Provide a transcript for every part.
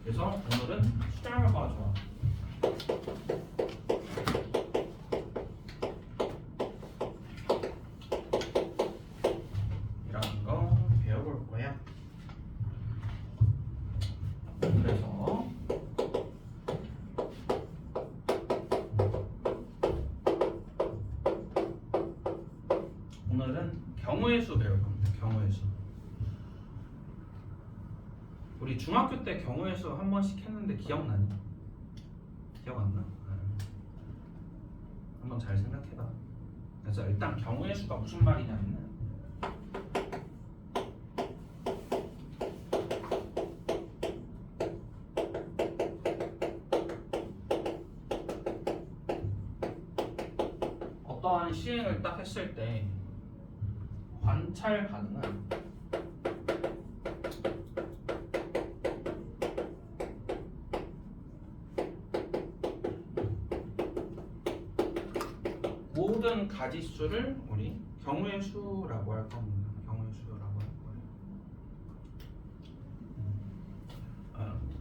그래서 오늘은 수량을 봐줘. 이런 거 배워볼 거야. 그래서 오늘은 경우의 수 배울 겁니다. 경우의 수. 우리 중학교 때 경우의 수 한 번씩 했는데 기억나니? 기억 안 나? 한번 잘 생각해봐. 그래서 일단 경우의 수가 무슨 말이냐면은 어떠한 시행을 딱 했을 때 관찰 가능한 모든 가지수를 우리 경우의 수라고 할 겁니다. 경우의 수라고 할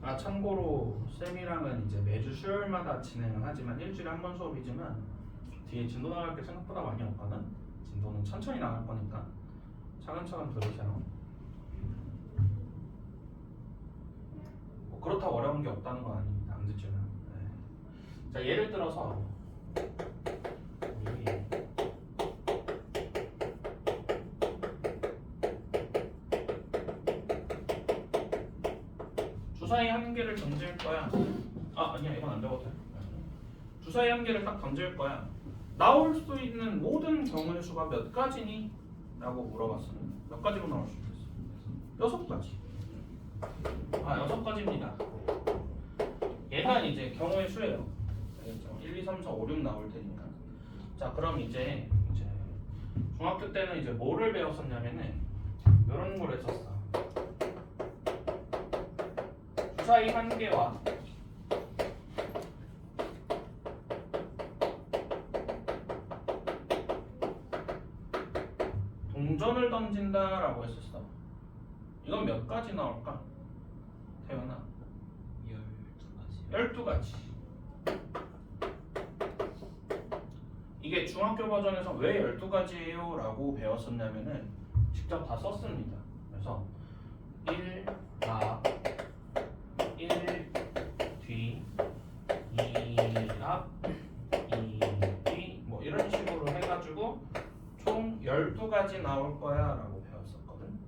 거예요. 참고로 쌤이랑은 이제 매주 수요일마다 진행을 하지만 일주일에 한 번 수업이지만 뒤에 진도 나갈 게 생각보다 많이 없거든. 진도는 천천히 나갈 거니까 차근차근 들으세요. 뭐 그렇다고 어려운 게 없다는 건 아닙니다. 안 듣지만. 네. 자, 예를 들어서 우리 주사위 한 개를 던질 거야. 아니야, 이건 안 적어도 돼. 주사위 한 개를 딱 던질 거야. 나올 수 있는 모든 경우의 수가 몇 가지니? 라고 물어봤어요. 몇 가지로 나올 수 있겠어? 6가지. 6가지입니다. 얘가 이제 경우의 수예요. 1, 2, 3, 4, 5, 6 나올 테니까. 자, 그럼 이제 중학교 때는 이제 뭐를 배웠었냐면은 이런 걸 했었어. 주사위 한 개와 동전을 던진다라고 했었어. 이건 몇 가지 나올까? 태연아. 12가지. 이게 중학교 버전에서 왜 12가지예요? 라고 배웠었냐면은 직접 다 썼습니다. 그래서 1, 앞, 1, 뒤, 2, 앞, 2, 뒤, 뭐 이런 식으로 해가지고 총 12가지 나올 거야 라고 배웠었거든.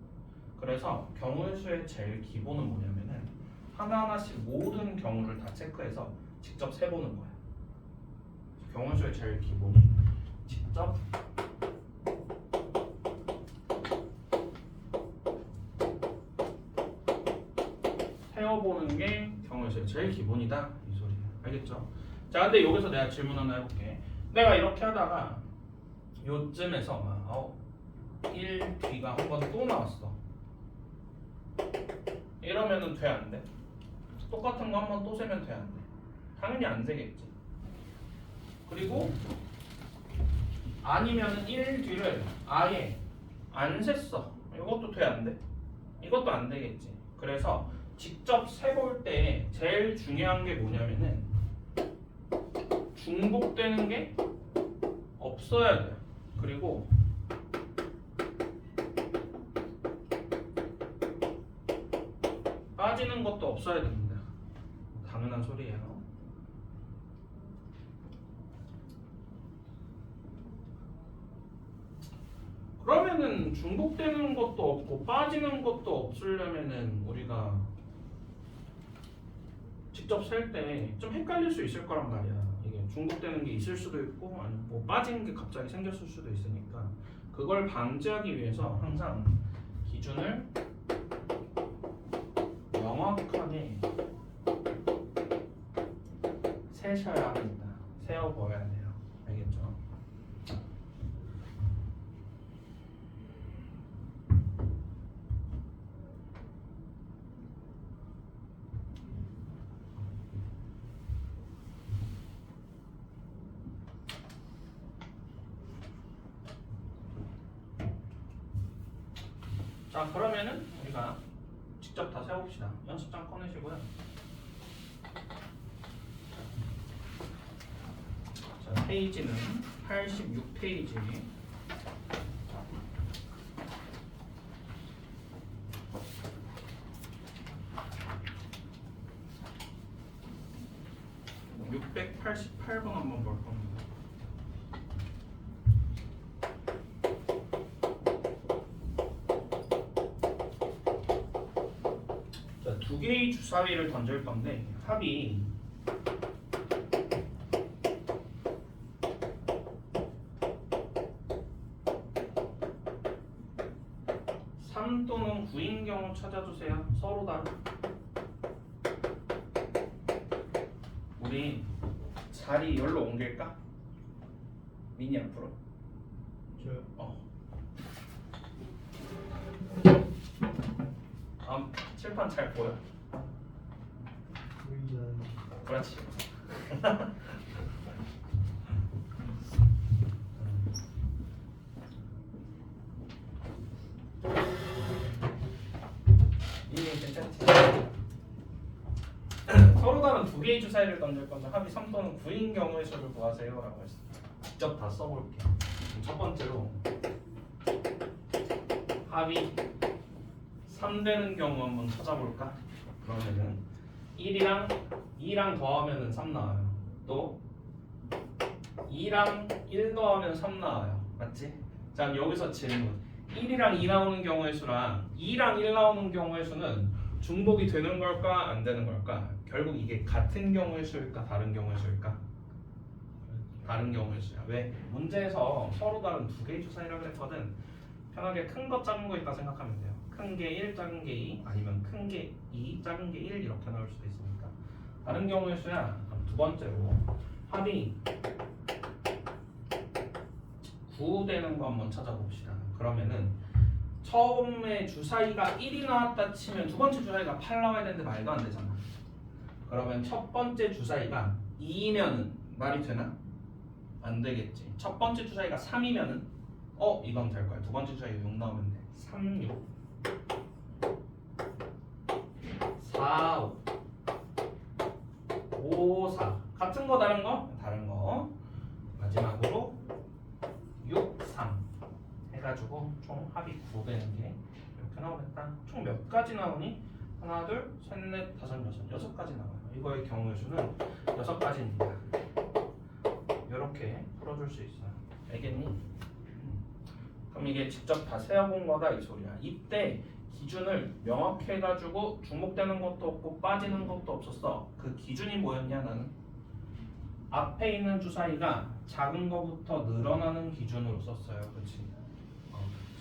그래서 경우의 수의 제일 기본은 뭐냐면은 하나하나씩 모든 경우를 다 체크해서 직접 세보는 거야. 경우의 수의 제일 기본이 직접 세어보는 게 경우의 수의 제일 기본이다 이 소리야. 알겠죠? 자, 근데 여기서 내가 질문 하나 해볼게. 내가 이렇게 하다가 요쯤에서 1 뒤가 한 번 또 나왔어. 이러면은 돼, 안 돼? 똑같은 거 한 번 또 세면 돼, 안 돼? 당연히 안 되겠지. 그리고 아니면은 1 뒤를 아예 안 셌어. 이것도 돼, 안 돼? 이것도 안 되겠지. 그래서 직접 세볼 때 제일 중요한 게 뭐냐면은 중복되는 게 없어야 돼요. 그리고 빠지는 것도 없어야 됩니다. 당연한 소리예요. 그러면은 중복되는 것도 없고 빠지는 것도 없으려면은 우리가 직접 셀 때 좀 헷갈릴 수 있을 거란 말이야. 이게 중복되는 게 있을 수도 있고 아니면 뭐 빠진 게 갑자기 생겼을 수도 있으니까 그걸 방지하기 위해서 항상 기준을 명확하게 세셔야 합니다. 세어보아야 돼요. 알겠죠? 자, 그러면은 우리가 직접 다 세워봅시다. 연습장 꺼내시고요. 페이지는 86페이지. (688번) 한번 볼 겁니다. 자, 두 개의 주사위를 던질 건데 합이 3 또는 9인 경우 찾아주세요. 서로 다른. 우리 자리 열로 옮길까? 미니 앞으로. 저요. 칠판 잘 보여? 보이잖아요. 그렇지. 이게 괜찮지? 서로 다른 두 개의 주사위를 던질 건데 합이 3 또는 9인 경우의 수를 구하세요라고 했어. 직접 다 써볼게. 첫 번째로 합이 3 되는 경우 한번 찾아볼까? 그러면은 1이랑 2랑 더하면은 3 나와요. 또 2랑 1 더하면 3 나와요. 맞지? 자, 여기서 질문. 1이랑 2 나오는 경우의 수랑 2랑 1 나오는 경우의 수는 중복이 되는 걸까? 안 되는 걸까? 결국 이게 같은 경우의 수일까? 다른 경우의 수일까? 다른 경우의 수야. 왜? 문제에서 서로 다른 두 개의 주사위라고 했거든. 편하게 큰 거 작은 거 있다 생각하면 돼요. 큰 게 1, 작은 게 2, 아니면 큰 게 2, 작은 게 1 이렇게 나올 수도 있으니까 다른 경우의 수야. 그럼 두 번째로 합이 9 되는 거 한번 찾아봅시다. 그러면은 처음에 주사위가 1이 나왔다 치면 두 번째 주사위가 8 나와야 되는데 말도 안 되잖아. 그러면 첫 번째 주사위가 2면은 말이 되나? 안 되겠지. 첫 번째 주사위가 3이면은 이건 될 거야. 두 번째 주사위가 6 나오면 돼. 3, 6 4, 5 4 같은 거 다른 거? 다른 거. 마지막으로 6, 3 해가지고 총 합이 9 되는 게 이렇게 나오겠다. 총 몇 가지 나오니? 하나, 둘, 셋, 넷, 다섯, 여섯 가지 나와요. 이거의 경우의 수는 6가지입니다. 이렇게 풀어줄 수 있어요. 알겠니? 그럼 이게 직접 다 세어본 거다 이 소리야. 이때 기준을 명확히 해가지고 중복되는 것도 없고 빠지는 것도 없었어. 그 기준이 뭐였냐? 나는 앞에 있는 주사위가 작은 거부터 늘어나는 기준으로 썼어요. 그렇지?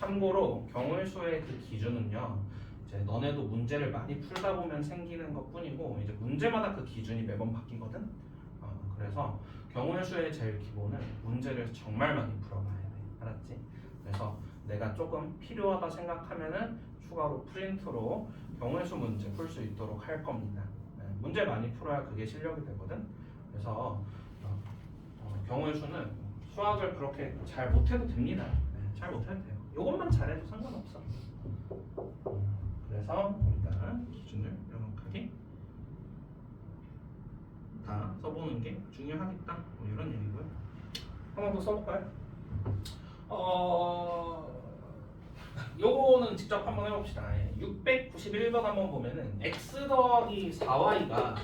참고로 경우의 수의 그 기준은요, 이제 너네도 문제를 많이 풀다 보면 생기는 것뿐이고 이제 문제마다 그 기준이 매번 바뀌거든. 그래서 경우의 수의 제일 기본은 문제를 정말 많이 풀어봐야 돼. 알았지? 그래서 내가 조금 필요하다 생각하면은 추가로 프린트로 경우의 수 문제 풀 수 있도록 할 겁니다. 문제 많이 풀어야 그게 실력이 되거든. 그래서 경우의 수는 수학을 그렇게 잘 못해도 됩니다. 잘 못해도 돼요. 이것만 잘해도 상관없어. 그래서 우리가 기준을 명확하게 다 써보는 게 중요하겠다. 뭐 이런 얘기고요. 한번 더 써볼까요? 요거는 직접 한번 해봅시다. 691번 한번 보면은 x 더하기 4y가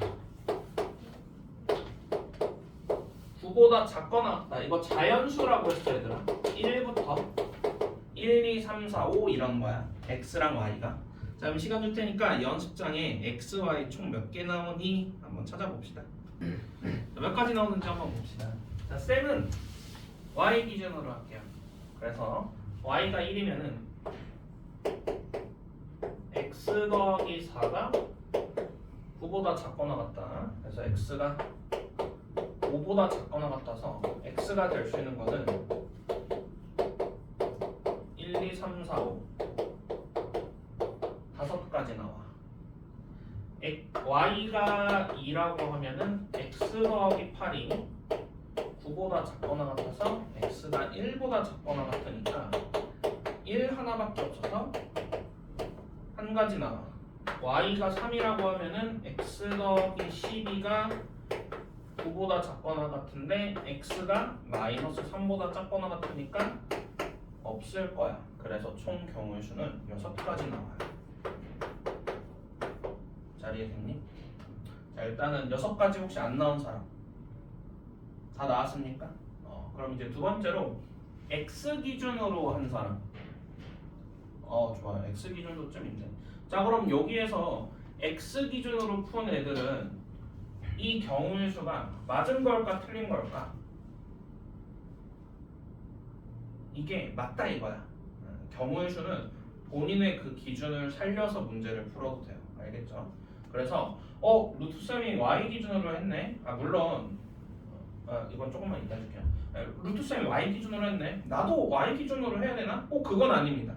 9보다 작거나 같다. 이거 자연수라고 했어 얘들아. 1부터 1, 2, 3, 4, 5 이런 거야. x랑 y가. 자, 그럼 시간 줄 테니까 연습장에 x, y 총 몇 개 나오니 한번 찾아봅시다. 몇 가지 나오는지 한번 봅시다. 자, 쌤은 y 기준으로 할게요. 그래서 y가 1이면은 x 더하기 4가 9보다 작거나 같다. 그래서 x가 5보다 작거나 같아서 x가 될 수 있는 것은 1, 2, 3, 4, 5 5가지 나와. y가 2라고 하면은 x 더하기 8이 9보다 작거나 같아서 x가 1보다 작거나 같으니까 1 하나밖에 없어서 한 가지 나와. y가 3이라고 하면은 x 더하기 12가 9보다 작거나 같은데 x가 마이너스 3보다 작거나 같으니까 없을 거야. 그래서 총 경우의 수는 6가지 나와요. 잘 이해됐니? 자, 일단은 6가지 혹시 안 나온 사람 다 나왔습니까? 그럼 이제 두 번째로 x 기준으로 한 사람. 좋아요. x 기준도 좀 있네. 자, 그럼 여기에서 x 기준으로 푼 애들은 이 경우의 수가 맞은 걸까 틀린 걸까? 이게 맞다 이거야. 경우의 수는 본인의 그 기준을 살려서 문제를 풀어도 돼요. 알겠죠? 그래서 루트쌤이 y 기준으로 했네. 물론 이건 조금만 이따 줄게요. 루트쌤이 y 기준으로 했네. 나도 y 기준으로 해야 되나? 그건 아닙니다.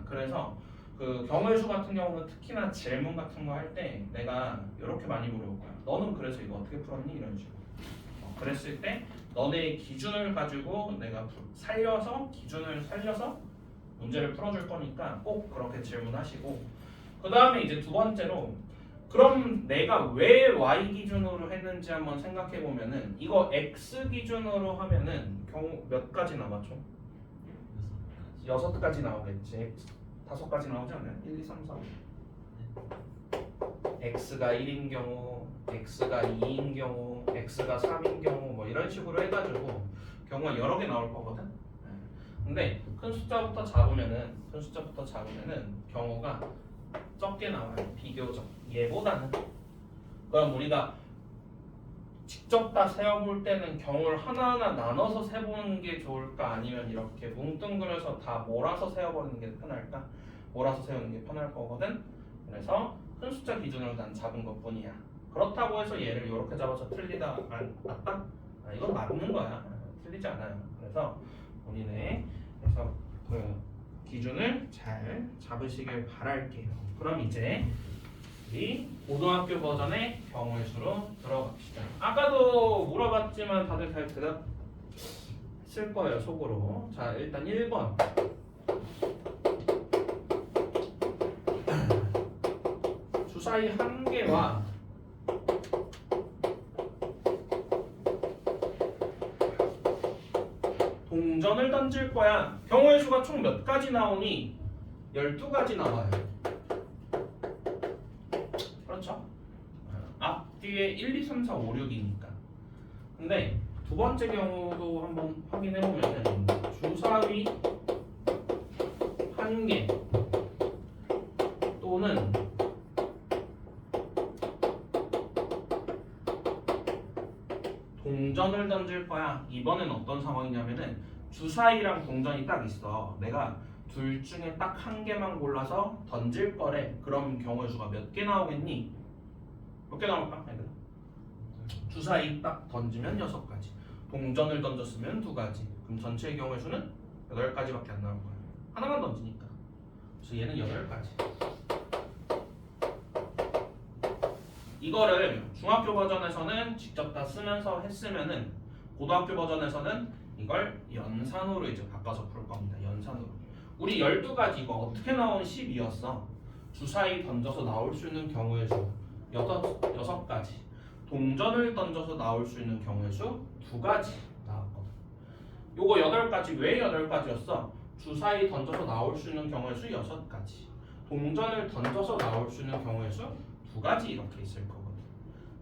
그래서 그 경우의 수 같은 경우는 특히나 질문 같은 거 할 때 내가 이렇게 많이 물어볼 거야. 너는 그래서 이거 어떻게 풀었니? 이런 식으로. 그랬을 때 너네의 기준을 가지고 내가 기준을 살려서 문제를 풀어줄 거니까 꼭 그렇게 질문하시고, 그 다음에 이제 두 번째로 그럼 내가 왜 y 기준으로 했는지 한번 생각해 보면은 이거 x 기준으로 하면은 경우 몇 가지 남았죠? 6가지 나오겠지. 5가지 나오지 않나요? 1, 2, 3, 4, 5. x가 1인 경우, x가 2인 경우, x가 3인 경우 뭐 이런 식으로 해가지고 경우가 여러 개 나올 거거든. 근데 큰 숫자부터 잡으면은 경우가 적게 나와요. 비교적 얘보다는. 그럼 우리가 직접 다 세어볼 때는 경우를 하나하나 나눠서 세보는 게 좋을까? 아니면 이렇게 뭉뚱그려서 다 몰아서 세어보는 게 편할까? 몰아서 세우는 게 편할 거거든. 그래서 큰 숫자 기준으로 난 잡은 것 뿐이야. 그렇다고 해서 얘를 이렇게 잡아서 틀리다 맞다? 이건 맞는 거야. 틀리지 않아요. 그래서 본인의 그래서 그 기준을 잘 잡으시길 바랄게요. 그럼 이제 우리 고등학교 버전의 경우의 수로 들어갑시다. 아까도 물어봤지만 다들 잘 대답했을 거예요, 속으로. 자, 일단 1번. 주사위 한 개와 동전을 던질 거야. 경우의 수가 총 몇 가지 나오니? 12가지 나와요. 그렇죠? 앞뒤에 1, 2, 3, 4, 5, 6이니까. 근데 두 번째 경우도 한번 확인해 보면 주사위 한 개 또는 동전을 던질 거야. 이번엔 어떤 상황이냐면은 주사위랑 동전이 딱 있어. 내가 둘 중에 딱 한 개만 골라서 던질 거래. 그럼 경우의 수가 몇 개 나오겠니? 몇 개 나올까? 얘들아? 주사위 딱 던지면 6가지. 동전을 던졌으면 2가지. 그럼 전체의 경우의 수는 8가지밖에 안 나올 거야. 하나만 던지니까. 그래서 얘는 8가지. 이거를 중학교 버전에서는 직접 다 쓰면서 했으면은 고등학교 버전에서는 이걸 연산으로 이제 바꿔서 풀 겁니다. 연산으로. 우리 12가지 이거 어떻게 나온 12였어? 주사위 던져서 나올 수 있는 경우의 수 6가지. 동전을 던져서 나올 수 있는 경우의 수 2가지 나왔거든. 요거 8가지. 왜 8가지였어? 주사위 던져서 나올 수 있는 경우의 수 6가지. 동전을 던져서 나올 수 있는 경우의 수 2가지 이렇게 있을 거거든.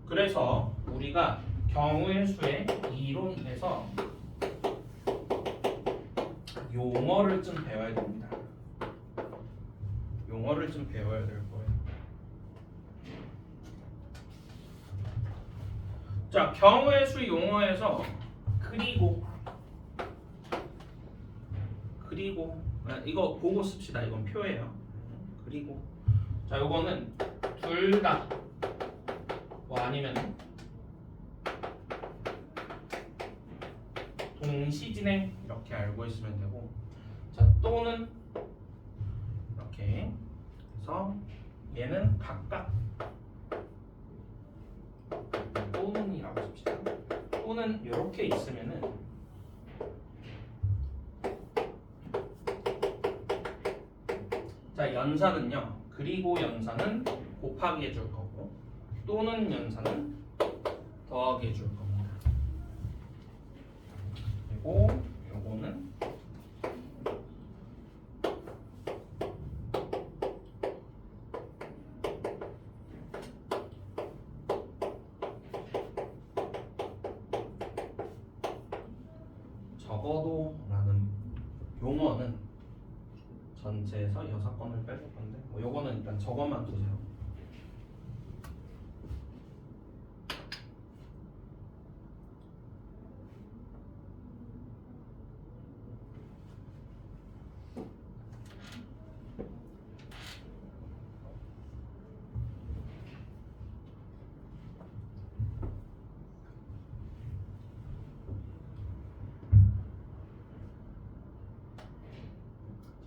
그래서 우리가 경우의 수의 이론에서 용어를 좀 배워야 됩니다. 용어를 좀 배워야 될 거예요. 자, 경우의 수 용어에서 그리고 이거 보고 씁시다. 이건 표예요. 그리고 자, 요거는 둘 다 뭐 아니면 동시 진행 이렇게 알고 있으면 되고, 자, 또는 이렇게 해서 얘는 각각 또는이라고 씁시다. 또는 이렇게 있으면은 자, 연산은요. 그리고 연산은 곱하기 해줄 거고, 또는 연산은 더하기 해줄 겁니다. 그리고 요거는 적어도라는 용어는 전체에서 6건을 빼줄 건데 뭐 요거는 일단 저것만 두세요.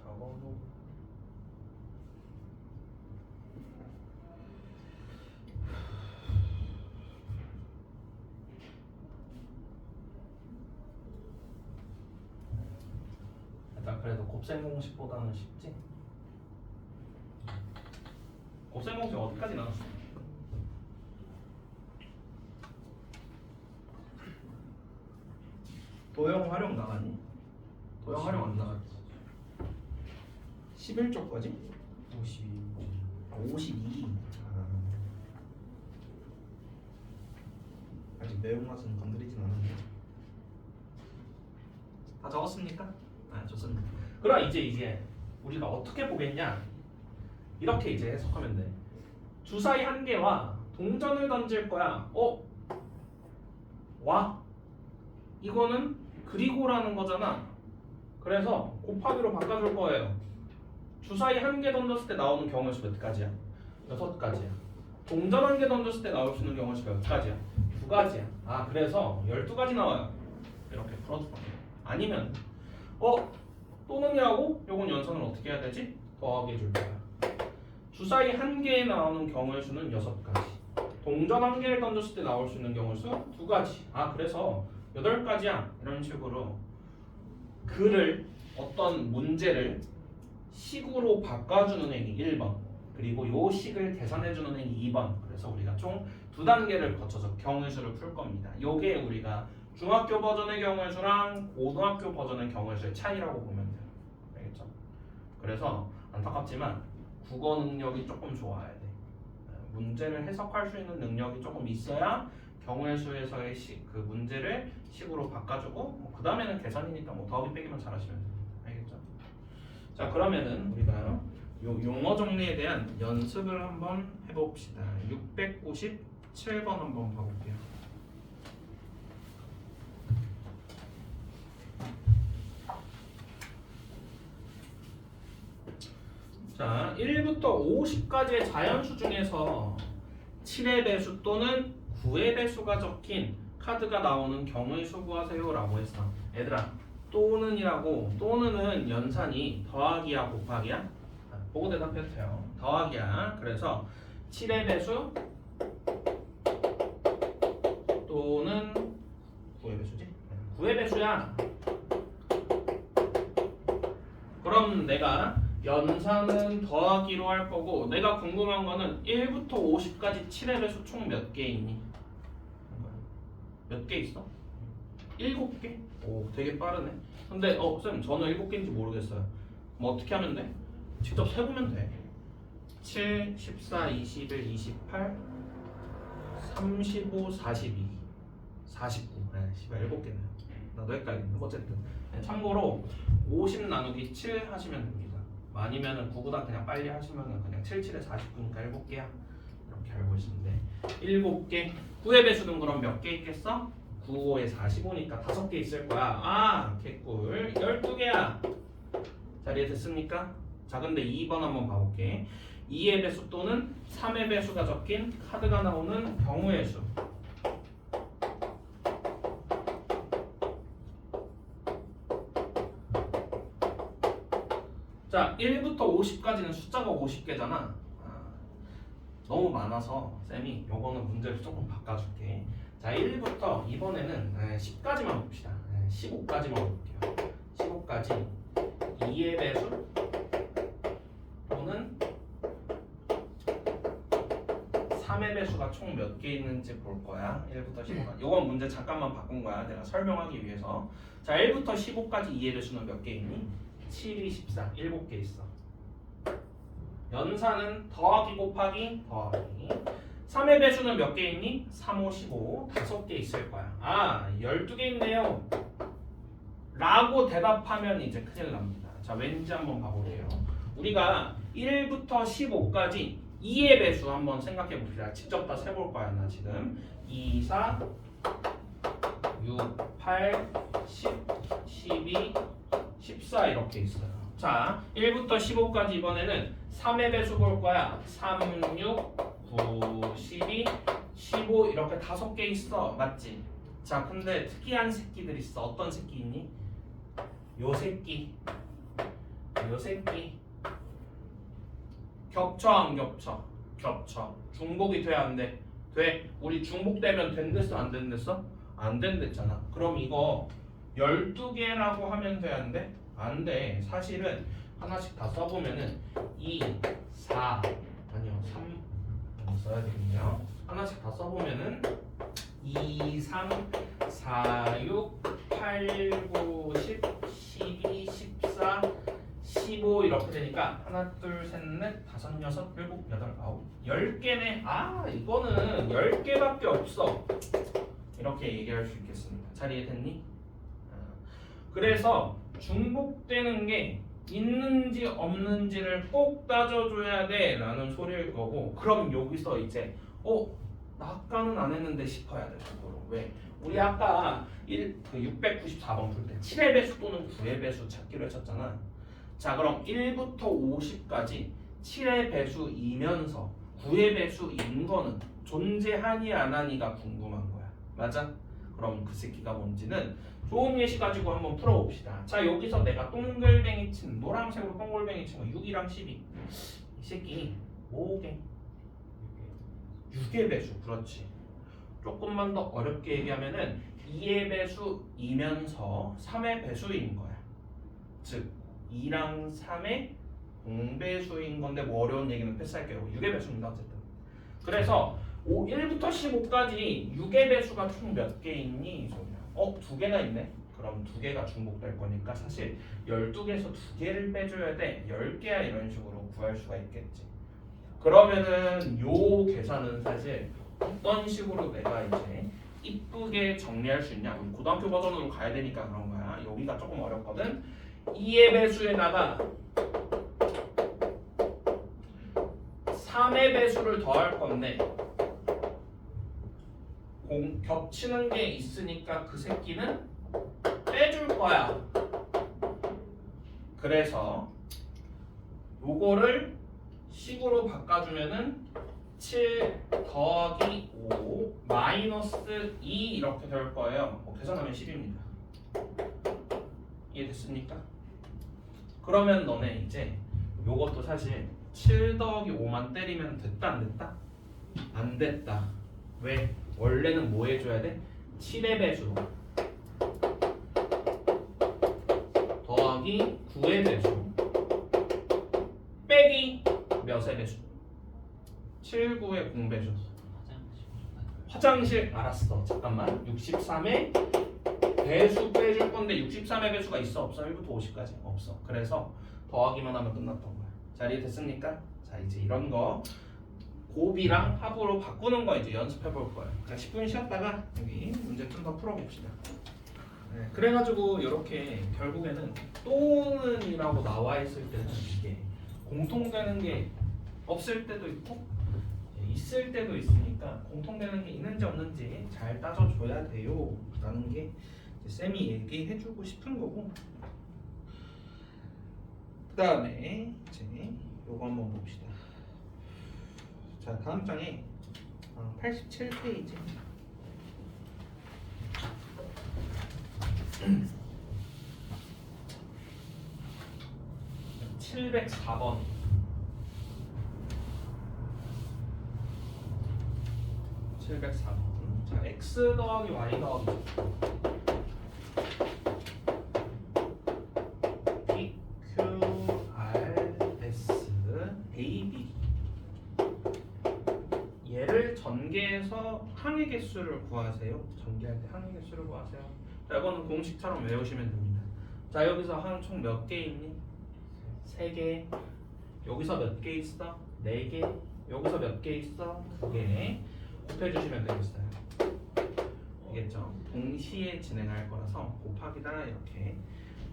적어도 일단 그래도 곱셈 공식보다는 쉽지? 곱셈 공식 어디까지 나왔어? 도형 활용 나갔니? 도형 활용 안 나갔지? 11쪽까지? 52. 아직 매운맛은 건드리진 않았는데. 다 적었습니까? 아 좋습니다. 그럼 이제 우리가 어떻게 보겠냐? 이렇게 이제 해석하면 돼. 주사위 한 개와 동전을 던질 거야. 와. 이거는 그리고라는 거잖아. 그래서 곱하기로 바꿔줄 거예요. 주사위 한 개 던졌을 때 나오는 경우의 수 몇 가지야? 6가지야. 동전 한 개 던졌을 때 나올 수 있는 경우의 수 몇 가지야? 2가지야. 아 그래서 12가지 나와요. 이렇게 풀어줄 거예요. 아니면 또는이라고 요건 연산을 어떻게 해야 되지? 더하기 해줄 거야. 주사위 한 개에 나오는 경우의 수는 6가지. 동전 한 개를 던졌을 때 나올 수 있는 경우의 수 2가지. 아 그래서 8가지야. 이런 식으로 글을 어떤 문제를 식으로 바꿔주는 행위 1번 그리고 요 식을 계산해주는 행위 2번. 그래서 우리가 총 2단계를 거쳐서 경우의 수를 풀 겁니다. 요게 우리가 중학교 버전의 경우의 수랑 고등학교 버전의 경우의 수의 차이라고 보면 돼요. 알겠죠? 그래서 안타깝지만 국어 능력이 조금 좋아야 돼. 문제를 해석할 수 있는 능력이 조금 있어야 경우의 수에서의 그 문제를 식으로 바꿔주고 그 다음에는 계산이니까 뭐 더하기 빼기만 잘하시면 돼요. 알겠죠? 자 그러면은 우리가 요 용어 정리에 대한 연습을 한번 해봅시다. 697번 한번 봐볼게요. 자 1부터 50까지의 자연수 중에서 7의 배수 또는 9의 배수가 적힌 카드가 나오는 경우의 수 구하세요 라고 했어. 얘들아 또는이라고 또는은 연산이 더하기야 곱하기야? 보고 대답해도 돼요. 더하기야. 그래서 7의 배수 또는 9의 배수지? 9의 배수야. 그럼 내가 연산은 더하기로 할 거고 내가 궁금한 거는 1부터 50까지 7의 배수 총 몇 개 있니? 몇 개 있어? 7개? 오 되게 빠르네. 근데 쌤 저는 7개인지 모르겠어요. 그럼 어떻게 하면 돼? 직접 세보면 돼. 7, 14, 21, 28, 35, 42, 49. 네, 7개네요. 나도 헷갈리네. 어쨌든 참고로 50 나누기 7 하시면 됩니다. 아니면은 9보다 그냥 빨리 하시면은 그냥 7, 7에 49니까 7개야. 이렇게 알고 있으면 돼. 7개. 9의 배수는 그럼 몇 개 있겠어? 9, 5에 45니까 5개 있을 거야. 아, 개꿀. 12개야. 자, 이해됐습니까? 자, 근데 2번 한번 봐볼게. 2의 배수 또는 3의 배수가 적힌 카드가 나오는 경우의 수. 자, 1부터 50까지는 숫자가 50개잖아. 너무 많아서 쌤이 요거는 문제를 조금 바꿔줄게. 자, 1부터 이번에는 10까지만 봅시다. 15까지만 볼게요. 15까지 2의 배수 또는 3의 3의 배수가 총 몇 개 있는지 볼 거야. 1부터 15까지. 이건 문제 잠깐만 바꾼 거야. 내가 설명하기 위해서. 자, 1부터 15까지 2의 배수는 몇 개 있니? 7, 2, 14. 7개 있어. 연산은 더하기 곱하기 더하기. 3의 배수는 몇 개 있니? 3, 5, 15. 5개 있을 거야. 아, 12개 있네요. 라고 대답하면 이제 큰일 납니다. 자, 왠지 한번 봐볼게요. 우리가 1부터 15까지 2의 배수 한번 생각해 봅시다. 직접 다 세볼 거야, 나 지금. 2, 4, 6, 8, 10, 12, 14 이렇게 있어요. 자, 1부터 15까지 이번에는 3의 배수 볼 거야. 3, 6, 9, 12, 15 이렇게 5개 있어. 맞지? 자, 근데 특이한 새끼들 있어. 어떤 새끼 있니? 요 새끼. 요 새끼. 겹쳐 안 겹쳐? 겹쳐. 중복이 돼 안 돼? 돼. 우리 중복되면 된댔어 안 된댔어? 안 된댔잖아. 그럼 이거 12개라고 하면 돼 안 돼? 안 돼. 사실은 하나씩 다 써보면은 2, 4 아니요 3 써야 되겠네요. 하나씩 다 써보면은 2, 3, 4, 6, 8, 9, 10, 12, 14, 15 이렇게 되니까 하나, 둘, 셋, 넷, 다섯, 여섯, 일곱, 여덟, 아홉, 10개네. 아, 이거는 10개밖에 없어. 이렇게 얘기할 수 있겠습니다. 잘 이해됐니? 그래서 중복되는 게 있는지 없는지를 꼭 따져줘야 돼 라는 소리일 거고, 그럼 여기서 이제 나 아까는 안 했는데 싶어야 돼. 그거로. 왜? 우리 아까 694번 풀 때 7의 배수 또는 9의 배수 찾기로 했었잖아. 자, 그럼 1부터 50까지 7의 배수이면서 9의 배수인 거는 존재하니 안 하니가 궁금한 거야. 맞아? 그럼 그 새끼가 뭔지는 좋은 예시 가지고 한번 풀어봅시다. 자, 여기서 내가 동글뱅이 친 노란색으로 동글뱅이 친 거 6이랑 12. 이 새끼 5개 6의 배수. 그렇지. 조금만 더 어렵게 얘기하면은 2의 배수이면서 3의 배수인 거야. 즉 2랑 3의 공배수인 건데 뭐 어려운 얘기는 패스할게요. 6의 배수입니다. 어쨌든. 그래서 1부터 15까지 6의 배수가 총 몇 개 있니? 이 소리야. 2개나 있네. 그럼 2개가 중복될 거니까 사실 12개에서 2개를 빼줘야 돼. 10개야 이런 식으로 구할 수가 있겠지. 그러면은 요 계산은 사실 어떤 식으로 내가 이제 이쁘게 정리할 수 있냐? 우리 고등학교 버전으로 가야 되니까 그런 거야. 여기가 조금 어렵거든. 2의 배수에다가 3의 배수를 더할 건데 겹치는 게 있으니까 그 새끼는 빼줄 거야. 그래서 요거를 식으로 바꿔주면은 7 더하기 5 마이너스 2 이렇게 될 거예요. 계산하면 10입니다. 이해됐습니까? 그러면 너네 이제 요것도 사실 7 더하기 5만 때리면 됐다 안 됐다? 안 됐다. 왜? 원래는 뭐 해줘야 돼? 7의 배수 더하기 9의 배수 빼기 몇의 배수? 7, 9의 공배수. 화장실 알았어. 잠깐만. 63의 배수 빼줄 건데 63의 배수가 있어 없어? 1부터 50까지 없어. 그래서 더하기만 하면 끝났던 거야. 자, 이해됐습니까? 자, 이제 이런 거 곱이랑 합으로 바꾸는 거 이제 연습해 볼 거예요. 자, 10분 쉬었다가 여기 문제 좀 더 풀어봅시다. 네, 그래가지고 이렇게 결국에는 또는이라고 나와 있을 때는 이게 공통되는 게 없을 때도 있고 있을 때도 있으니까 공통되는 게 있는지 없는지 잘 따져줘야 돼요 라는 게 쌤이 얘기해주고 싶은 거고, 그 다음에 이제 요거 한번 봅시다. 자, 다음 장에 87페이지 (704번) 자, x 더하기 y 더하기 p, q, r, s, a, b 얘를 전개해서 항의 개수를 구하세요. 전개할 때 항의 개수를 구하세요. 자, 이거는 공식처럼 외우시면 됩니다. 자, 여기서 항 총 몇 개 있니? 3개. 여기서 몇 개 있어? 4개. 여기서 몇 개 있어? 2개. 곱해주시면 되겠어요. 알겠죠? 동시에 진행할 거라서 곱하기다 이렇게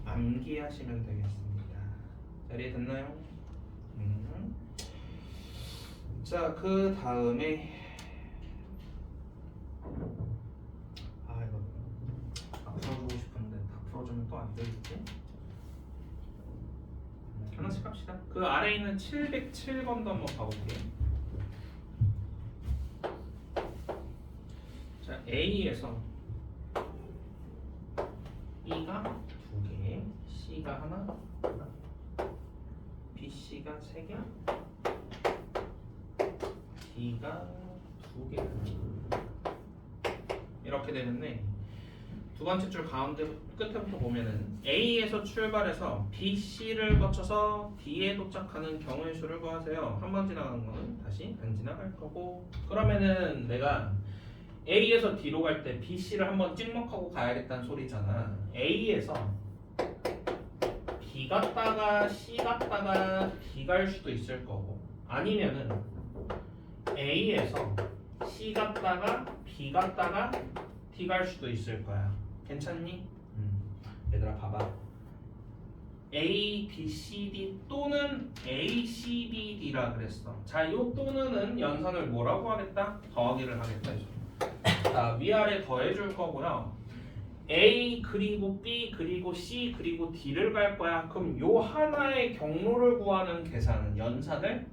암기하시면 되겠습니다. 자, 이해됐나요? 자, 그 다음에 이거 다 풀어주고 싶은데 다 풀어주면 또 안 되겠지? 하나씩 합시다. 그 아래에 있는 707번도 한번 봐볼게요. 자, A에서 B가 2개, C가 하나, BC가 3개, D가 2개. 이렇게 되는데 두 번째 줄 가운데 끝에부터 보면은 A에서 출발해서 B, C를 거쳐서 D에 도착하는 경우의 수를 구하세요. 한 번 지나가는 거는 다시 안 지나갈 거고. 그러면은 내가 A에서 D로 갈 때 B, C를 한번 찍먹하고 가야겠다는 소리잖아. A에서 B 갔다가 C 갔다가 D 갈 수도 있을 거고, 아니면은 A에서 C 갔다가 B 갔다가 D 갈 수도 있을 거야. 괜찮니? 얘들아 봐봐. A, B, C, D 또는 A, C, B, D라 그랬어. 자, 이 또는은 연산을 뭐라고 하겠다? 더하기를 하겠다. 자, 위아래 더해줄 거고요. A 그리고 B 그리고 C 그리고 D를 갈 거야. 그럼 요 하나의 경로를 구하는 계산은 연산을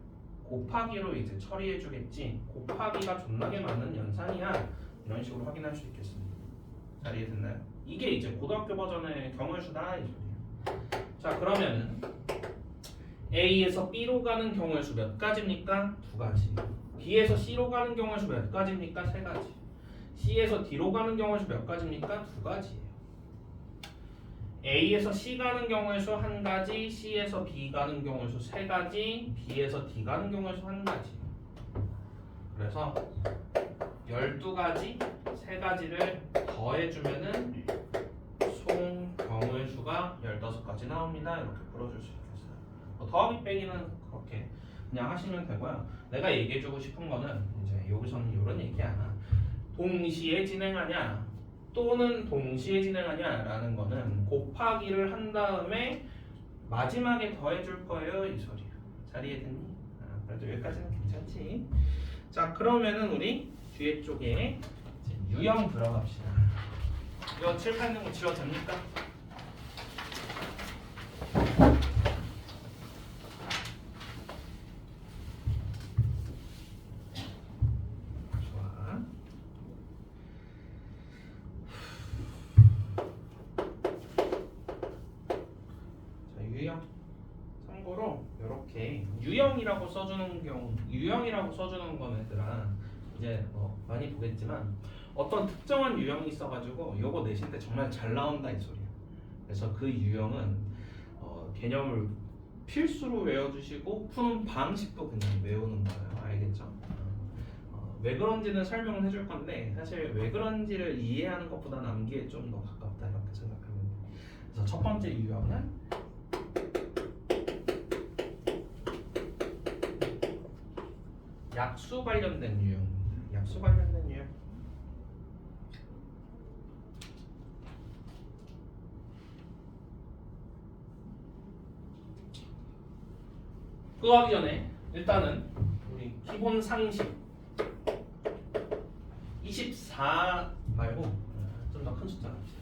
곱하기로 이제 처리해 주겠지. 곱하기가 존나게 많은 연산이야. 이런 식으로 확인할 수 있겠습니다. 잘 이해됐나요? 이게 이제 고등학교 버전의 경우의 수다 이 소리예요. 자, 그러면은 A에서 B로 가는 경우의 수 몇 가지입니까? 2가지. B에서 C로 가는 경우의 수 몇 가지입니까? 3가지. C에서 D로 가는 경우의 수 몇 가지입니까? 2가지예요. A에서 C 가는 경우의 수 1가지, C에서 B 가는 경우의 수 3가지, B에서 D 가는 경우의 수 1가지. 그래서 12가지, 3가지를 더해주면은 총 경우의 수가 15가지 나옵니다. 이렇게 풀어줄 수 있겠어요. 더하기 빼기는 그렇게 그냥 하시면 되고요. 내가 얘기해주고 싶은 거는 이제 여기서는 이런 얘기 안 하. 동시에 진행하냐 또는 동시에 진행하냐 라는 거는 곱하기를 한 다음에 마지막에 더해줄 거예요 이 소리야. 잘 이해됐니? 그래도 여기까지는 괜찮지? 자, 그러면은 우리 뒤에 쪽에 이제 유형 들어갑시다. 이거 칠판는 거 지워도 됩니까? 유형이라고 써주는 경우, 유형이라고 써주는 건 얘들아 이제 많이 보겠지만 어떤 특정한 유형이 있어가지고 요거 내신 때 정말 잘 나온다 이 소리야. 그래서 그 유형은 개념을 필수로 외워주시고 푸는 방식도 그냥 외우는 거예요. 알겠죠? 왜 그런지는 설명을 해줄 건데 사실 왜 그런지를 이해하는 것보다는 암기에 좀 더 가깝다 이렇게 생각하면 돼. 그래서 첫 번째 유형은 약수 관련된 유형입니다. 약수 관련된 유형. 그거 하기 전에 일단은 우리 기본 상식 24 말고 좀 더 큰 숫자 갑시다.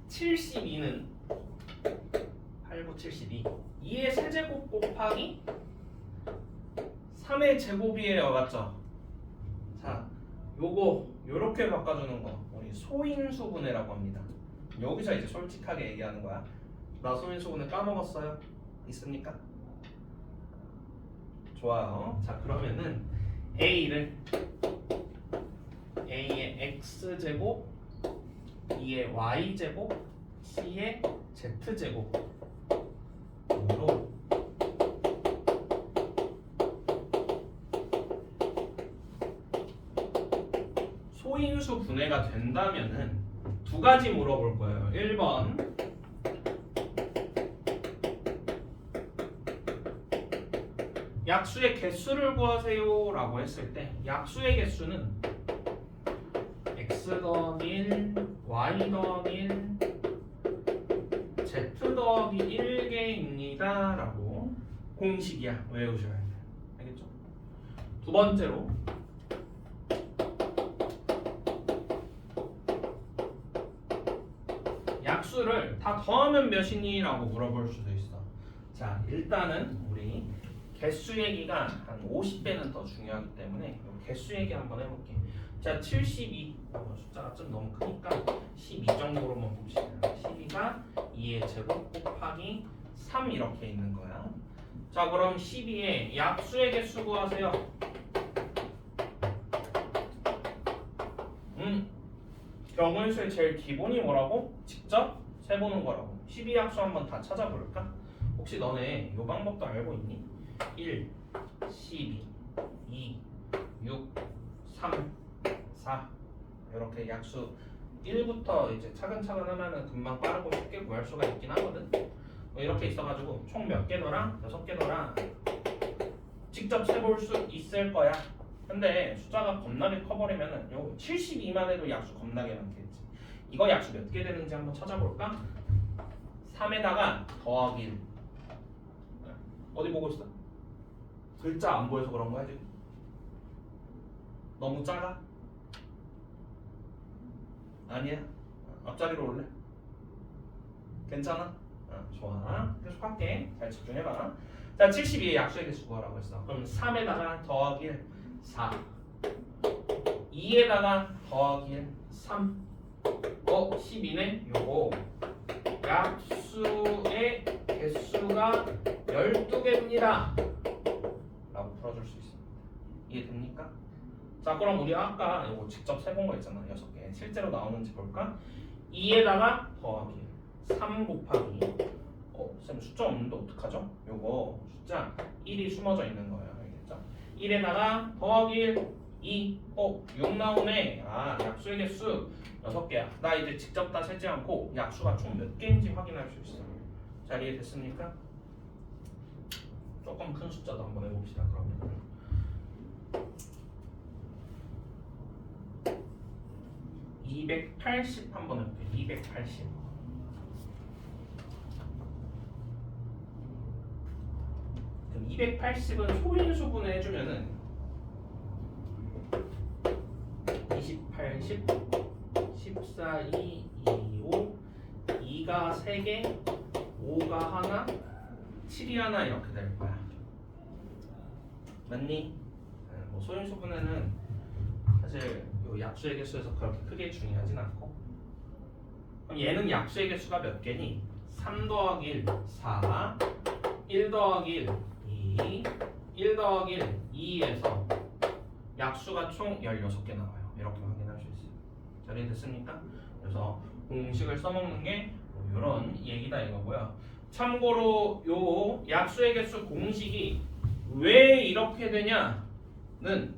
72는 8, 9, 72 2의 세제곱 곱하기 3의 제곱이에요. 맞죠? 자, 요거 요렇게 바꿔주는 거 우리 소인수분해라고 합니다. 여기서 이제 솔직하게 얘기하는 거야. 나 소인수분해 까먹었어요? 있습니까? 좋아요. 자, 그러면은 A의 X제곱, B의 Y제곱, C의 Z제곱으로 소인수 분해가 된다면은 두 가지 물어볼 거예요. 1번 약수의 개수를 구하세요 라고 했을 때 약수의 개수는 x 더하기 1, y 더하기 1, z 더하기 1개입니다 라고 공식이야. 외우셔야 돼요. 알겠죠? 두 번째로 약수를 다 더하면 몇이니? 라고 물어볼 수도 있어. 자, 일단은 우리 개수 얘기가 한 50배는 더 중요하기 때문에 개수 얘기 한번 해볼게. 자, 72 숫자가 좀 너무 크니까 12 정도로만 봅시다. 12가 2의 제곱 곱하기 3 이렇게 있는 거야. 자, 그럼 12의 약수의 개수 구하세요. 경우일수의 제일 기본이 뭐라고? 직접 세보는 거라고. 12 약수 한번 다 찾아볼까? 혹시 너네 이 방법도 알고 있니? 1, 12, 2, 6, 3, 4 이렇게 약수 1부터 이제 차근차근 하면은 금방 빠르고 쉽게 구할 수가 있긴 하거든. 이렇게 있어가지고 총 몇 개더라? 6개더라. 직접 세볼 수 있을 거야. 근데 숫자가 겁나게 커버리면은 요 72만 해도 약수 겁나게 많겠지. 이거 약수 몇 개 되는지 한번 찾아볼까? 3에다가 더하기 1. 어디 보고 있어? 글자 안 보여서 그런 거야 지금? 너무 작아? 아니야? 앞자리로 올래? 괜찮아? 좋아. 계속 할게. 잘 집중해봐. 자, 72의 약수의 개수 구하라고 했어. 그럼 3에다가 더하기 1, 4. 2에다가 더하기 1, 3. 12네? 요거 약수의 개수가 12개입니다 라고 풀어줄 수 있습니다. 이해됩니까? 자, 그럼 우리 아까 이거 직접 세본 거 있잖아. 6개. 실제로 나오는지 볼까? 2에다가 더하기 3 곱하기 쌤 숫자 없는데 어떡하죠? 요거 숫자 1이 숨어져 있는 거예요. 알겠죠? 1에다가 더하기 1, 2, 6 나오네. 약수의 개수 6개야. 나 이제 직접 다 세지 않고 약수가 총 몇 개인지 확인할 수 있어. 잘 이해됐습니까? 조금 큰 숫자도 한번 해봅시다. 그러면 280 한번 해볼게요. 280. 그럼 280은 소인수 분해해주면은 28, 10, 14, 2, 5, 2가 3개, 5가 하나, 7이 하나 이렇게 될 거야. 맞니? 뭐 소인수 분해는 사실 요 약수의 개수에서 그렇게 크게 중요하진 않고. 그럼 얘는 약수의 개수가 몇 개니? 3 더하기 1, 4, 1 더하기 1, 2, 1 더하기 1, 2에서 약수가 총 16개 나와요. 이렇게 확인할 수 있어요. 잘 이해됐습니까? 그래서 공식을 써먹는 게 이런 얘기다 이거고요. 참고로 요 약수의 개수 공식이 왜 이렇게 되냐는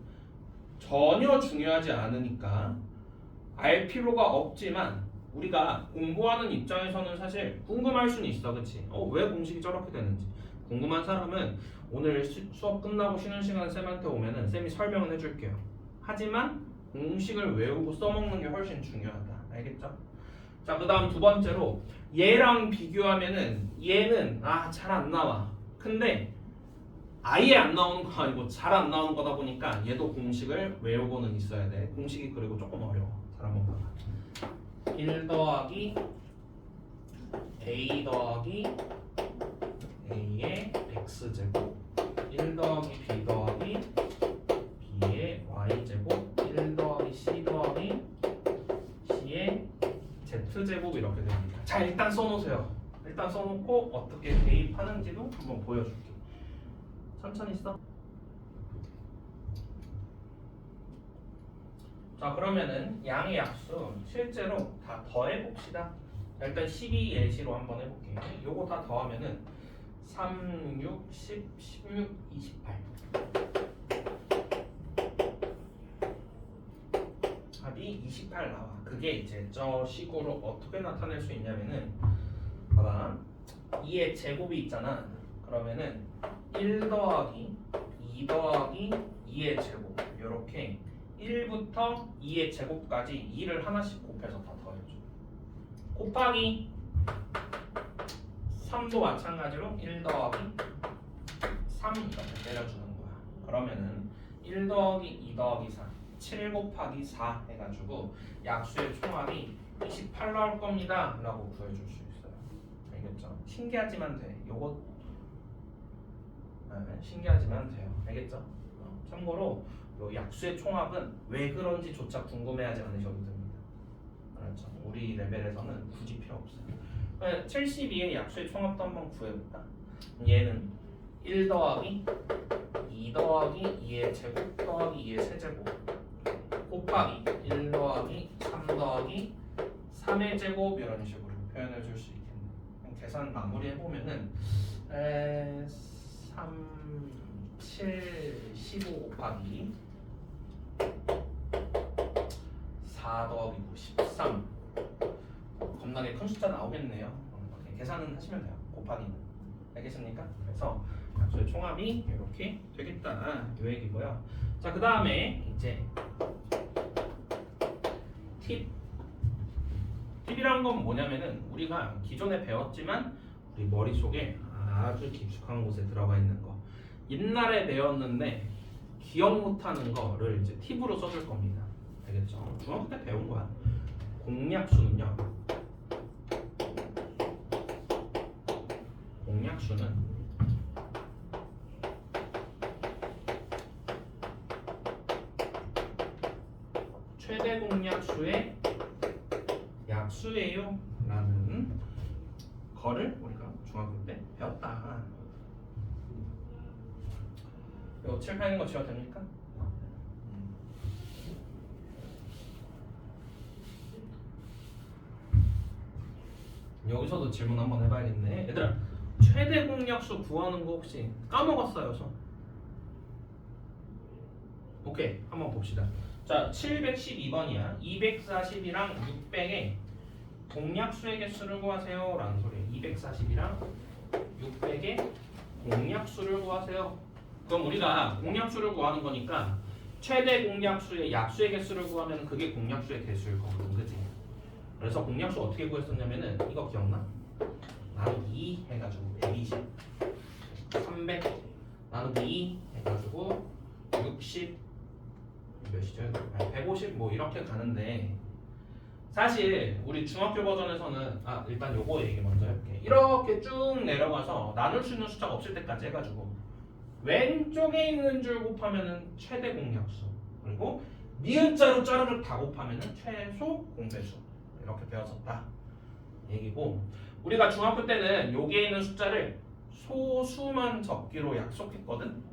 전혀 중요하지 않으니까 알 필요가 없지만 우리가 공부하는 입장에서는 사실 궁금할 수는 있어. 그치? 왜 공식이 저렇게 되는지 궁금한 사람은 오늘 수업 끝나고 쉬는 시간 쌤한테 오면은 쌤이 설명을 해줄게요. 하지만 공식을 외우고 써먹는 게 훨씬 중요하다. 알겠죠? 자, 그 다음 두 번째로 얘랑 비교하면은 얘는 잘 안 나와. 근데 아예 안 나오는 거 아니고 잘 안 나오는 거다 보니까 얘도 공식을 외우고는 있어야 돼. 공식이 그리고 조금 어려워. 잘 한번 봐봐. 1 더하기 a 더하기 a의 x제곱 1 더하기 b 더하기 b의 y제곱 1 더하기 c 더하기 c의 z제곱 이렇게 됩니다. 자, 일단 써놓으세요. 일단 써놓고 어떻게 대입하는지도 한번 보여줄게. 천천히 써. 자, 그러면은 양의 약수 실제로 다 더해봅시다. 자, 일단 12 예시로 한번 해볼게요. 요거 다 더하면은 3, 6, 10, 16, 28. 답이 28 나와. 그게 이제 저 식으로 어떻게 나타낼 수 있냐면은 봐봐. 2의 제곱이 있잖아. 그러면은 1 더하기 2 더하기 2의 제곱 이렇게 1부터 2의 제곱까지 2를 하나씩 곱해서 다 더해줘. 곱하기 3도 마찬가지로 1 더하기 3 이렇게 때려주는 거야. 그러면은 1 더하기 2 더하기 3 7 곱하기 4 해가지고 약수의 총합이 28 나올 겁니다 라고 구해줄 수 있어요. 알겠죠? 신기하지만 돼. 요거 신기하지만 돼요. 알겠죠? 참고로 요 약수의 총합은 왜 그런지조차 궁금해하지 않으셔도 됩니다. 알았죠? 우리 레벨에서는 굳이 필요 없어요. 72의 약수의 총합도 한번 구해볼까? 얘는 1 더하기 2 더하기 2의 제곱 더하기 2의 세제곱 곱하기 1 더하기 3 더하기 3의 제곱 이런 식으로 표현해 줄 수 있겠네. 계산 마무리 해보면은 3, 7, 15 곱하기 4 더하기 9, 13 겁나게 큰 숫자 나오겠네요. 계산은 하시면 돼요. 곱하기는. 알겠습니까? 그래서 약수의 총합이 이렇게 되겠다 이 얘기고요. 자, 그 다음에 이제 팁이란 건 뭐냐면은 우리가 기존에 배웠지만 우리 머릿속에 아주 깊숙한 곳에 들어가 있는 거 옛날에 배웠는데 기억 못하는 거를 이제 팁으로 써줄 겁니다. 알겠죠? 중학교 때 배운 거야. 공약수는요. 공약수는 최대 공약수의 약수예요 라는 거를 우리가 중학교 때 배웠다. 이거 칠판인 거 지워도 됩니까? 여기서도 질문 한번 해봐야겠네. 얘들아, 최대 공약수 구하는 거 혹시 까먹었어요? 손? 오케이, 한번 봅시다. 자, 712번이야. 240이랑 600에 공약수의 개수를 구하세요 라는 소리예요. 240이랑 600에 공약수를 구하세요. 그럼 우리가 공약수를 구하는 거니까 최대 공약수의 약수의 개수를 구하면 그게 공약수의 개수일 거거든, 그치? 그래서 공약수 어떻게 구했었냐면은 이거 기억나? 나누기 2 해가지고 120 300 나누기 2 해가지고 60 몇이죠? 150 뭐 이렇게 가는데 사실 우리 중학교 버전에서는 일단 요거 얘기 먼저 해볼게. 이렇게 쭉 내려가서 나눌 수 있는 숫자가 없을 때까지 해가지고 왼쪽에 있는 줄 곱하면은 최대 공약수 그리고 니은자로 자르륵 다 곱하면은 최소 공배수 이렇게 배웠었다 얘기고 우리가 중학교 때는 여기에 있는 숫자를 소수만 적기로 약속했거든.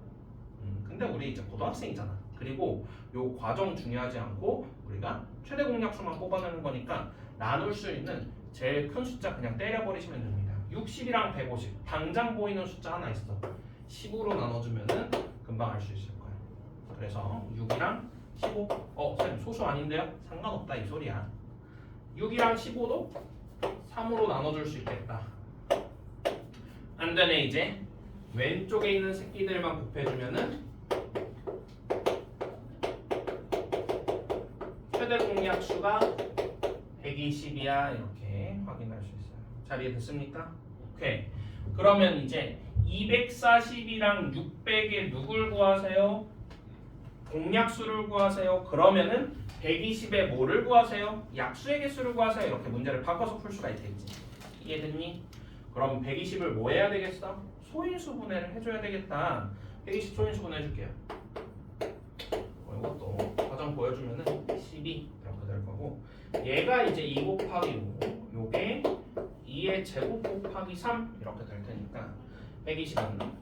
근데 우리 이제 고등학생이잖아. 그리고 요 과정 중요하지 않고 우리가 최대 공약수만 뽑아내는 거니까 나눌 수 있는 제일 큰 숫자 그냥 때려버리시면 됩니다. 60이랑 150 당장 보이는 숫자 하나 있어. 10으로 나눠주면은 금방 알 수 있을 거야. 그래서 6이랑 15 쌤 소수 아닌데요? 상관없다 이 소리야. 6이랑 15도 3으로 나눠줄 수 있겠다. 안 되네. 이제 왼쪽에 있는 새끼들만 곱해주면은 최대 공약수가 120이야 이렇게 확인할 수 있어요. 잘 이해됐습니까? 오케이. 그러면 이제 240이랑 600에 누굴 구하세요? 공약수를 구하세요. 그러면은 120에 뭐를 구하세요? 약수의 개수를 구하세요. 이렇게 문제를 바꿔서 풀 수가 있겠지. 이해됐니? 그럼 120을 뭐 해야 되겠어? 소인수 분해를 해줘야 되겠다. 120 소인수 분해해줄게요. 이것도 과정 보여주면은 12 이렇게 될 거고 얘가 이제 2 곱하기 5 요게 2의 제곱 곱하기 3 이렇게 될 테니까 120은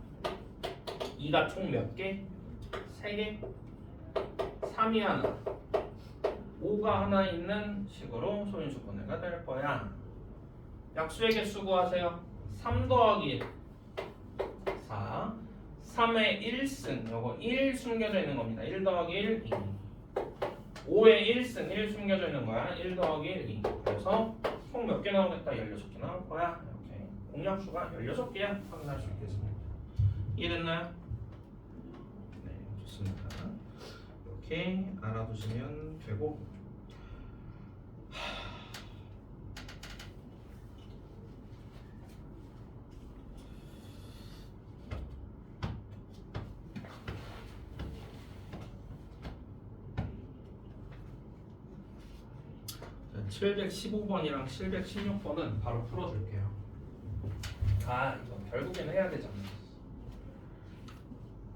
2가 총 몇 개? 3개 3이 하나 5가 하나 있는 식으로 소인수 분해가 될 거야. 약수의 개수 구하세요. 3 더하기 1 4 3의 1승 요거 1 숨겨져 있는 겁니다. 1 더하기 1 2 5에 1승 1 숨겨져 있는 거야. 1 더하기 1, 2. 그래서 총 몇 개 나오겠다? 16개 나올 거야. 이렇게 공약수가 16개야. 확인할 수 있겠습니다. 이해됐나요? 네, 좋습니다. 이렇게 알아두시면 되고 자, 715번이랑 716번은 바로 풀어줄게요. 아 이거 결국엔 해야 되잖아.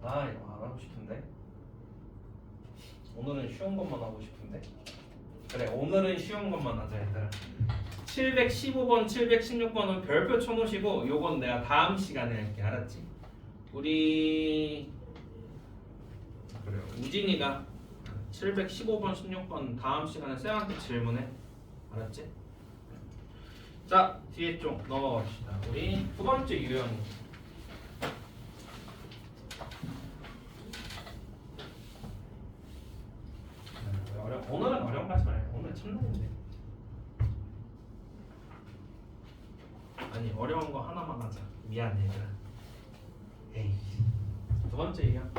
아 이거 안 하고 싶은데. 오늘은 쉬운 것만 하고 싶은데. 그래 오늘은 쉬운 것만 하자 얘들아. 715번, 716번은 별표 쳐놓으시고 요건 내가 다음 시간에 할게. 알았지? 우리 그래요. 우진이가 715번, 16번 다음 시간에 쌤한테 질문해. 알았지? 자 뒤에 좀 넘어갑시다. 우리 두 번째 유형. 오늘은 어려운 거 하지 말고 오늘 첫날인데. 아니 어려운 거 하나만 하자. 미안해 얘들아. 에이. 두 번째 유형.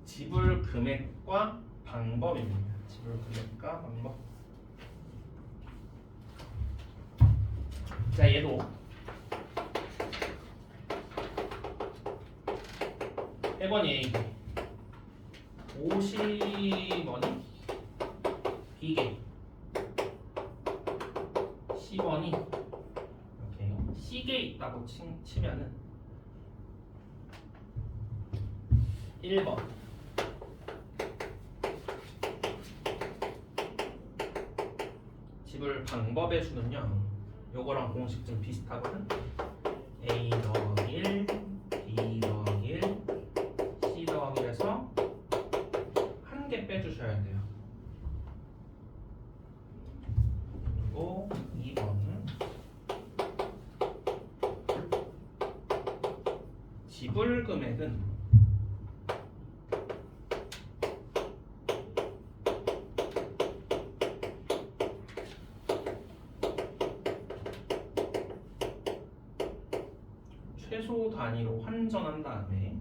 지불 금액과 방법입니다. 지불 금액과 방법. 자 얘도 해번이 A 50원이 B게 10원이 이렇게 C게 있다고 치면은 1번 지불 방법의 수는요 요거랑 공식 좀 비슷하거든. A 더하기 1, B 더하기 1, C 더하기 1에서 한 개 빼주셔야 돼요. 그리고 2번은 지불 금액은 최소 단위로 환전한 다음에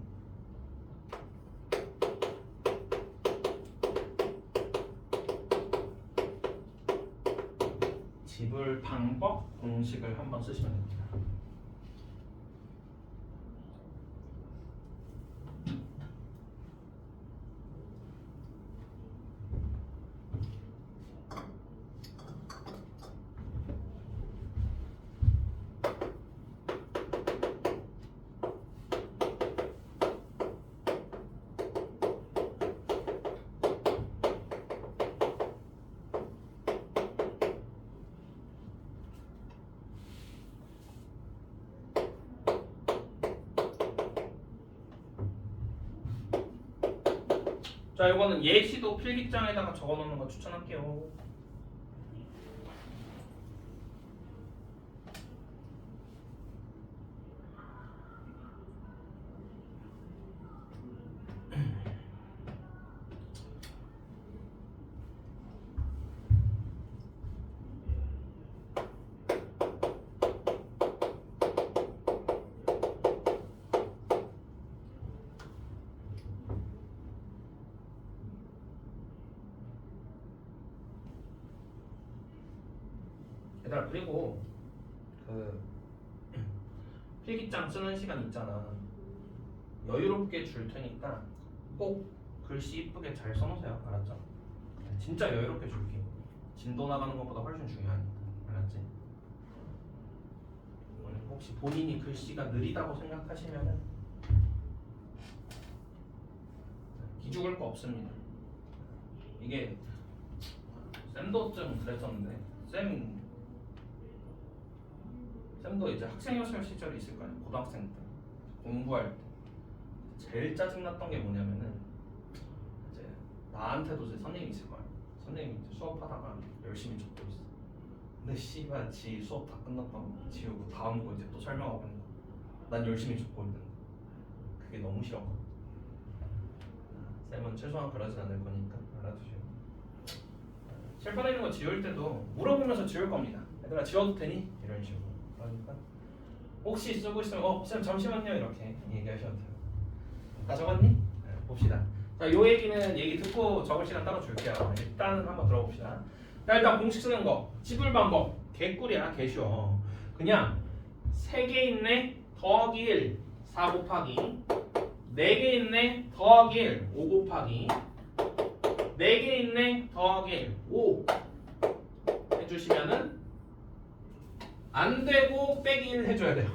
지불 방법 공식을 한번 쓰시면 됩니다. 자, 이거는 예시도 필기장에다가 적어놓는 거 추천할게요. 얘들아 그리고 그 필기장 쓰는 시간 있잖아. 여유롭게 줄 테니까 꼭 글씨 이쁘게 잘 써놓으세요. 알았죠? 진짜 여유롭게 줄게. 진도 나가는 것보다 훨씬 중요하니까. 알았지? 혹시 본인이 글씨가 느리다고 생각하시면은 기죽을 거 없습니다. 이게 쌤도 좀 그랬었는데 쌤도 이제 학생이었을 시절이 있을 거예요. 고등학생 때 공부할 때 제일 짜증났던 게 뭐냐면은 이제 나한테도 이제 선생님이 있을 거예요. 선생님이 이제 수업하다가 열심히 적고 있어. 근데 씨발 지 수업 다 끝났다고 지우고 다음 거 이제 또 설명하고 있는 거. 난 열심히 적고 있는데 그게 너무 싫어. 쌤은 최소한 그러진 않을 거니까 알아두시고. 칠판에 있는 거 지울 때도 물어보면서 지울 겁니다. 얘들아 지워도 되니? 이런 식으로. 그러니까 혹시 쓰고 있으면 쌤 잠시만요 이렇게 얘기하셔도 돼요. 다 적었니? 네, 봅시다. 자, 요 얘기는 얘기 듣고 적을 시간 따로 줄게요. 일단 한번 들어봅시다. 자, 일단 공식 쓰는 거 지불 방법 개꿀이야, 개쉬워. 그냥 3개 있네 더하기 1 4 곱하기 4개 있네 더하기 1 5 곱하기 4개 있네 더하기 1 5 해주시면은 안 되고 빼기 1 해줘야 돼요.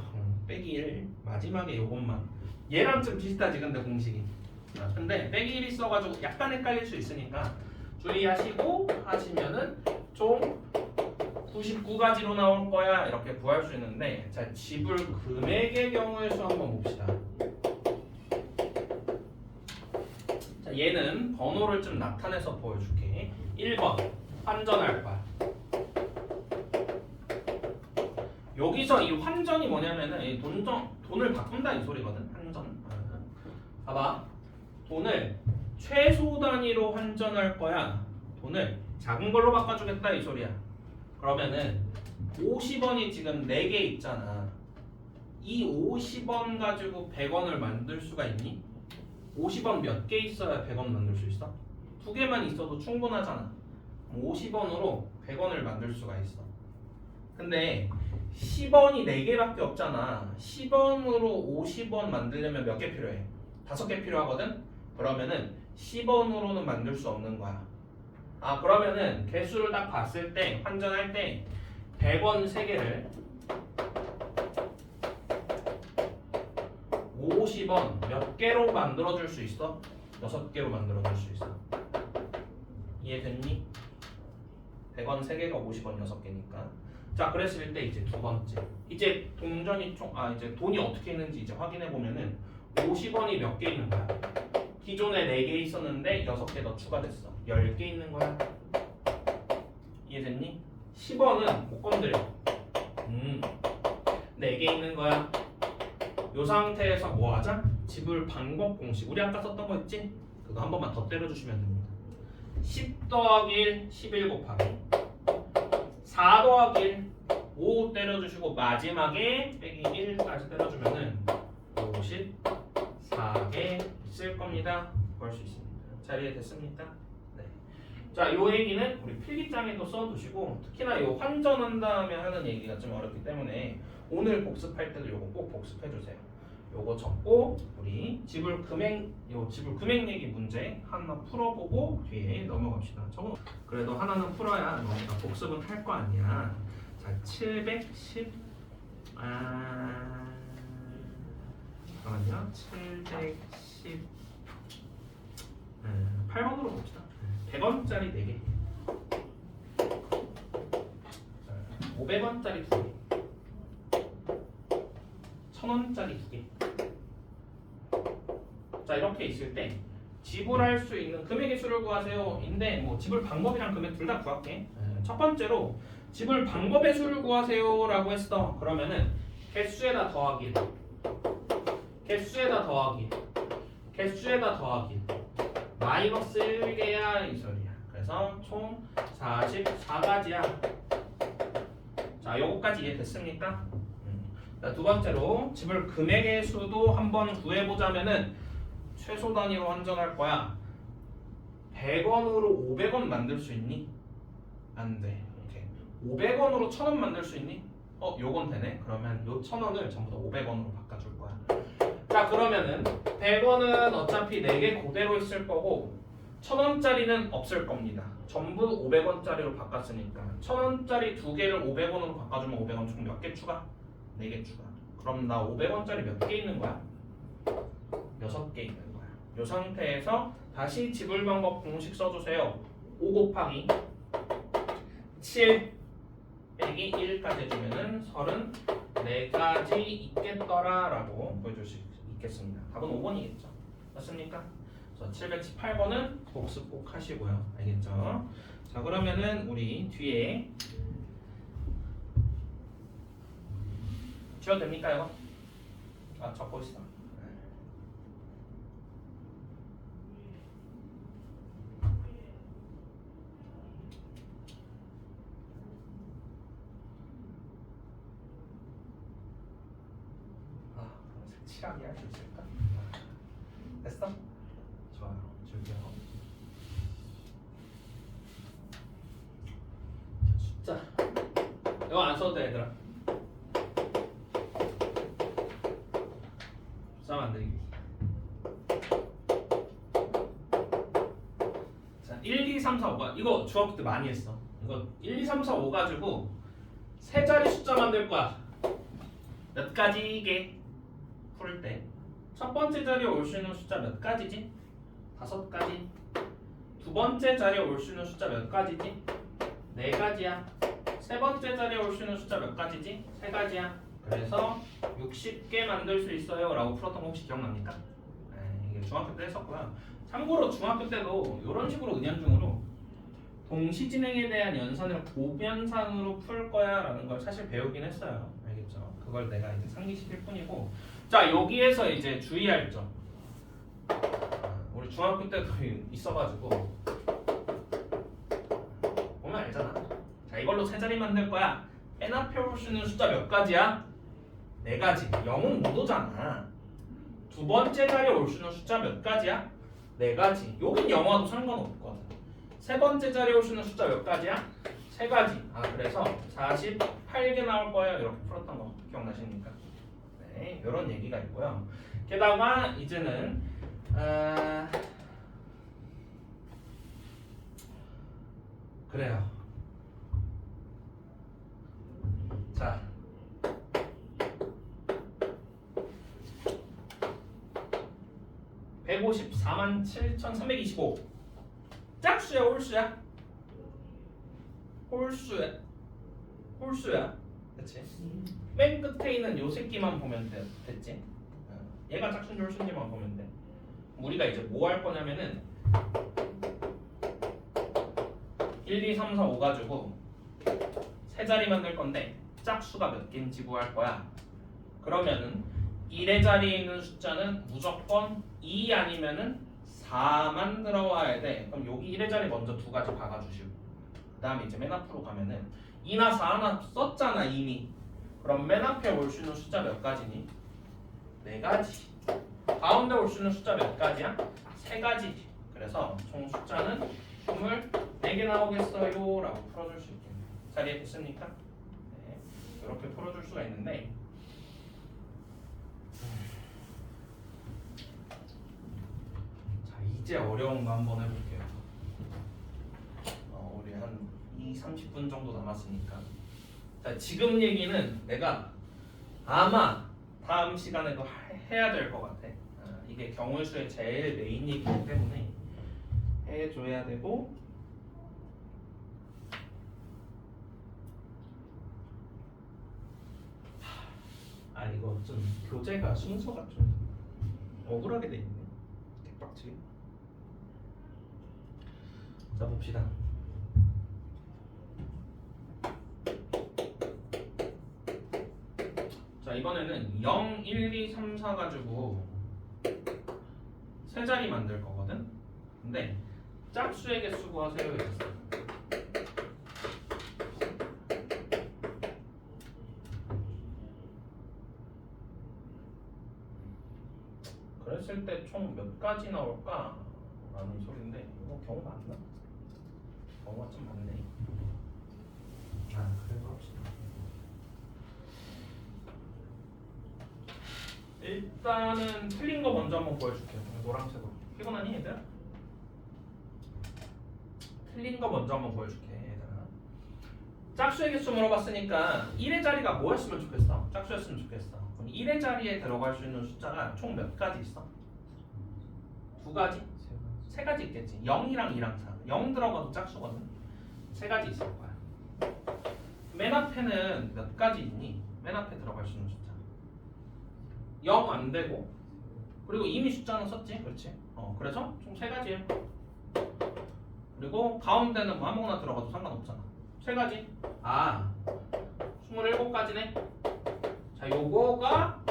빼기 1 마지막에 요것만 얘랑 좀 비슷하지 근데 공식이. 근데 빼기 1 있어가지고 약간 헷갈릴 수 있으니까 주의하시고 하시면은 총 99가지로 나올 거야 이렇게 구할 수 있는데, 자 지불 금액의 경우의 수 한번 봅시다. 자 얘는 번호를 좀 나타내서 보여줄게. 1번 환전할 거야. 여기서 이 환전이 뭐냐면은 이 돈을 바꾼다 이 소리거든. 환전. 봐봐. 돈을 최소 단위로 환전할 거야. 돈을 작은 걸로 바꿔주겠다 이 소리야. 그러면은 50원이 지금 4개 있잖아. 이 50원 가지고 100원을 만들 수가 있니? 50원 몇 개 있어야 100원 만들 수 있어? 2개만 있어도 충분하잖아. 50원으로 100원을 만들 수가 있어. 근데 10원이 4개밖에 없잖아. 10원으로 50원 만들려면 몇 개 필요해? 5개 필요하거든? 그러면은 10원으로는 만들 수 없는 거야. 그러면은 개수를 딱 봤을 때 환전할 때 100원 3개를 50원 몇 개로 만들어 줄 수 있어? 6개로 만들어 줄 수 있어. 이해됐니? 100원 3개가 50원 6개니까. 자, 그랬을 때 이제 두 번째. 이제 동전이 이제 돈이 어떻게 있는지 이제 확인해 보면은 50원이 몇 개 있는 거야? 기존에 4개 있었는데 6개 더 추가됐어. 10개 있는 거야. 이해됐니? 10원은 못 건드려. 4개 있는 거야. 요 상태에서 뭐 하자? 지불 방법 공식. 우리 아까 썼던 거 있지? 그거 한 번만 더 때려주시면 됩니다. 10 더하기 1, 11 곱하기 4 더하기 1, 5 때려주시고 마지막에 빼기 1까지 때려주면은 54개 있을 겁니다. 구할 수 있습니다. 잘 이해됐습니까? 네. 자, 요 얘기는 우리 필기장에도 써두시고, 특히나 요 환전한 다음에 하는 얘기가 좀 어렵기 때문에 오늘 복습할 때도 요거 꼭 복습해주세요. 요거 적고 우리 지불 금액 얘기 문제 하나 풀어보고 뒤에 넘어갑시다. 저거 그래도 하나는 풀어야 너희가 복습은 할 거 아니야. 자, 710 잠깐만요. 718번으로 봅시다. 100원짜리 4개, 500원짜리 2개, 1000원짜리 2개. 자, 이렇게 있을 때 지불할 수 있는 금액의 수를 구하세요. 인데 뭐 지불 방법이랑 금액 둘 다 구할게. 첫 번째로 지불 방법의 수를 구하세요라고 했어. 그러면은 개수에다 더하기, 개수에다 더하기, 개수에다 더하기 마이너스 1개야 이 소리야. 그래서 총 44가지야. 자, 요거까지 이해됐습니까? 자, 두 번째로 지불 금액의 수도 한번 구해보자면은 최소 단위로 환전할 거야. 100원으로 500원 만들 수 있니? 안 돼. 오케이. 500원으로 1000원 만들 수 있니? 요건 되네. 그러면 요 1000원을 전부 다 500원으로 바꿔줄 거야. 자, 그러면은 100원은 어차피 4개 그대로 있을 거고 1000원짜리는 없을 겁니다. 전부 500원짜리로 바꿨으니까 1000원짜리 2개를 500원으로 바꿔주면 500원 총 몇 개 추가? 4개 추가. 그럼 나 500원짜리 몇 개 있는 거야? 6개 있는 거야. 이 상태에서 다시 지불 방법 공식 써주세요. 5 곱하기 7 빼기 1까지 해주면은 34가지 있겠더라 라고 보여줄 수 있겠습니다. 답은 5번이겠죠. 맞습니까? 그래서 718번은 복습 꼭 하시고요. 알겠죠? 자, 그러면은 우리 뒤에 지워도 됩니까 이거? 아 적고 있어. 아 색칠하게 할 수 있을까? 됐어? 좋아요. 줄게요. 숫자 이거 안 써도 돼 얘들아. 숫자 만들기. 자 1, 2, 3, 4, 5가 이거 중학교 때 많이 했어. 이거 1, 2, 3, 4, 5 가지고 세 자리 숫자 만들 거야. 몇 가지게 풀 때 첫 번째 자리에 올 수 있는 숫자 몇 가지지? 5가지. 두 번째 자리에 올 수 있는 숫자 몇 가지지? 4가지야. 세 번째 자리에 올 수 있는 숫자 몇 가지지? 3가지야. 그래서 60개 만들 수 있어요 라고 풀었던 거 혹시 기억납니까? 이게 중학교 때 했었고요. 참고로 중학교 때도 이런 식으로 은연중으로 동시진행에 대한 연산을 고변상으로 풀 거야 라는 걸 사실 배우긴 했어요. 알겠죠? 그걸 내가 이제 상기시킬 뿐이고. 자 여기에서 이제 주의할 점. 우리 중학교 때도 있어가지고 보면 알잖아. 자 이걸로 세 자리 만들 거야. 맨 앞에 올 수 있는 숫자 몇 가지야? 4가지. 0은 못 오잖아. 두 번째 자리에 올 수 있는 숫자 몇 가지야? 4가지. 여긴 영화도 상관없거든. 세 번째 자리에 올 수 있는 숫자 몇 가지야? 3가지. 아 그래서 48개 나올 거예요. 이렇게 풀었던 거 기억나십니까? 네, 이런 얘기가 있고요. 게다가 이제는 그래요. 자. (154만7,325) 짝수야 홀수야? 홀수야 그치? 맨 끝에 있는 요 새끼만 보면 됐지? 얘가 짝수인지 홀수인지만 보면 돼. 우리가 이제 뭐 할 거냐면은 1, 2, 3, 4, 5 가지고 세 자리 만들 건데 짝수가 몇 개인지 구할 거야. 그러면은 1의 자리에 있는 숫자는 무조건 2 아니면은 4만 들어와야 돼. 그럼 여기 1의 자리 먼저 2가지 박아주시고 그 다음에 이제 맨 앞으로 가면은 2나 4 하나 썼잖아 이미. 그럼 맨 앞에 올 수 있는 숫자 몇 가지니? 4가지. 가운데 올 수 있는 숫자 몇 가지야? 3가지. 그래서 총 숫자는 24개 나오겠어요 라고 풀어줄 수 있겠네. 자리에 됐습니까? 네, 이렇게 풀어줄 수가 있는데 자 이제 어려운 거 한번 해볼게요. 우리 한 30분 정도 남았으니까. 자 지금 얘기는 내가 아마 다음 시간에도 해야 될 것 같아. 이게 경우의 수의 제일 메인 얘기이기 때문에 해줘야 되고. 이거 좀 교재가 순서가 좀 억울하게 돼 있네. 개빡치게. 자 봅시다. 자 이번에는 0, 1, 2, 3, 4 가지고 세 자리 만들 거거든. 근데 짝수의 개수 구하세요 이랬어. 그랬을 때 총 몇 가지 나올까? 라는 소리인데 이거 경우가 안 나? 경우가 좀 많네. 그래서 합시다. 일단은 틀린 거 먼저 한번 보여줄게. 노란색으로. 피곤하니 얘들아? 틀린 거 먼저 한번 보여줄게 얘들아. 짝수의 개수 물어봤으니까 1의 자리가 뭐였으면 좋겠어? 짝수였으면 좋겠어. 그럼 1의 자리에 들어갈 수 있는 숫자가 총 몇 가지 있어? 2가지? 3가지 있겠지. 0이랑 2랑 4. 0 들어가도 짝수거든. 3가지 있을 거야. 맨 앞에는 몇 가지 있니? 맨 앞에 들어갈 수 있는 숫자 0 안 되고, 그리고 이미 숫자는 썼지, 그렇지? 그래서 총 3가지예요. 그리고 가운데는 뭐 아무거나 들어가도 상관없잖아. 3가지. 27가지네. 자 자, 요거가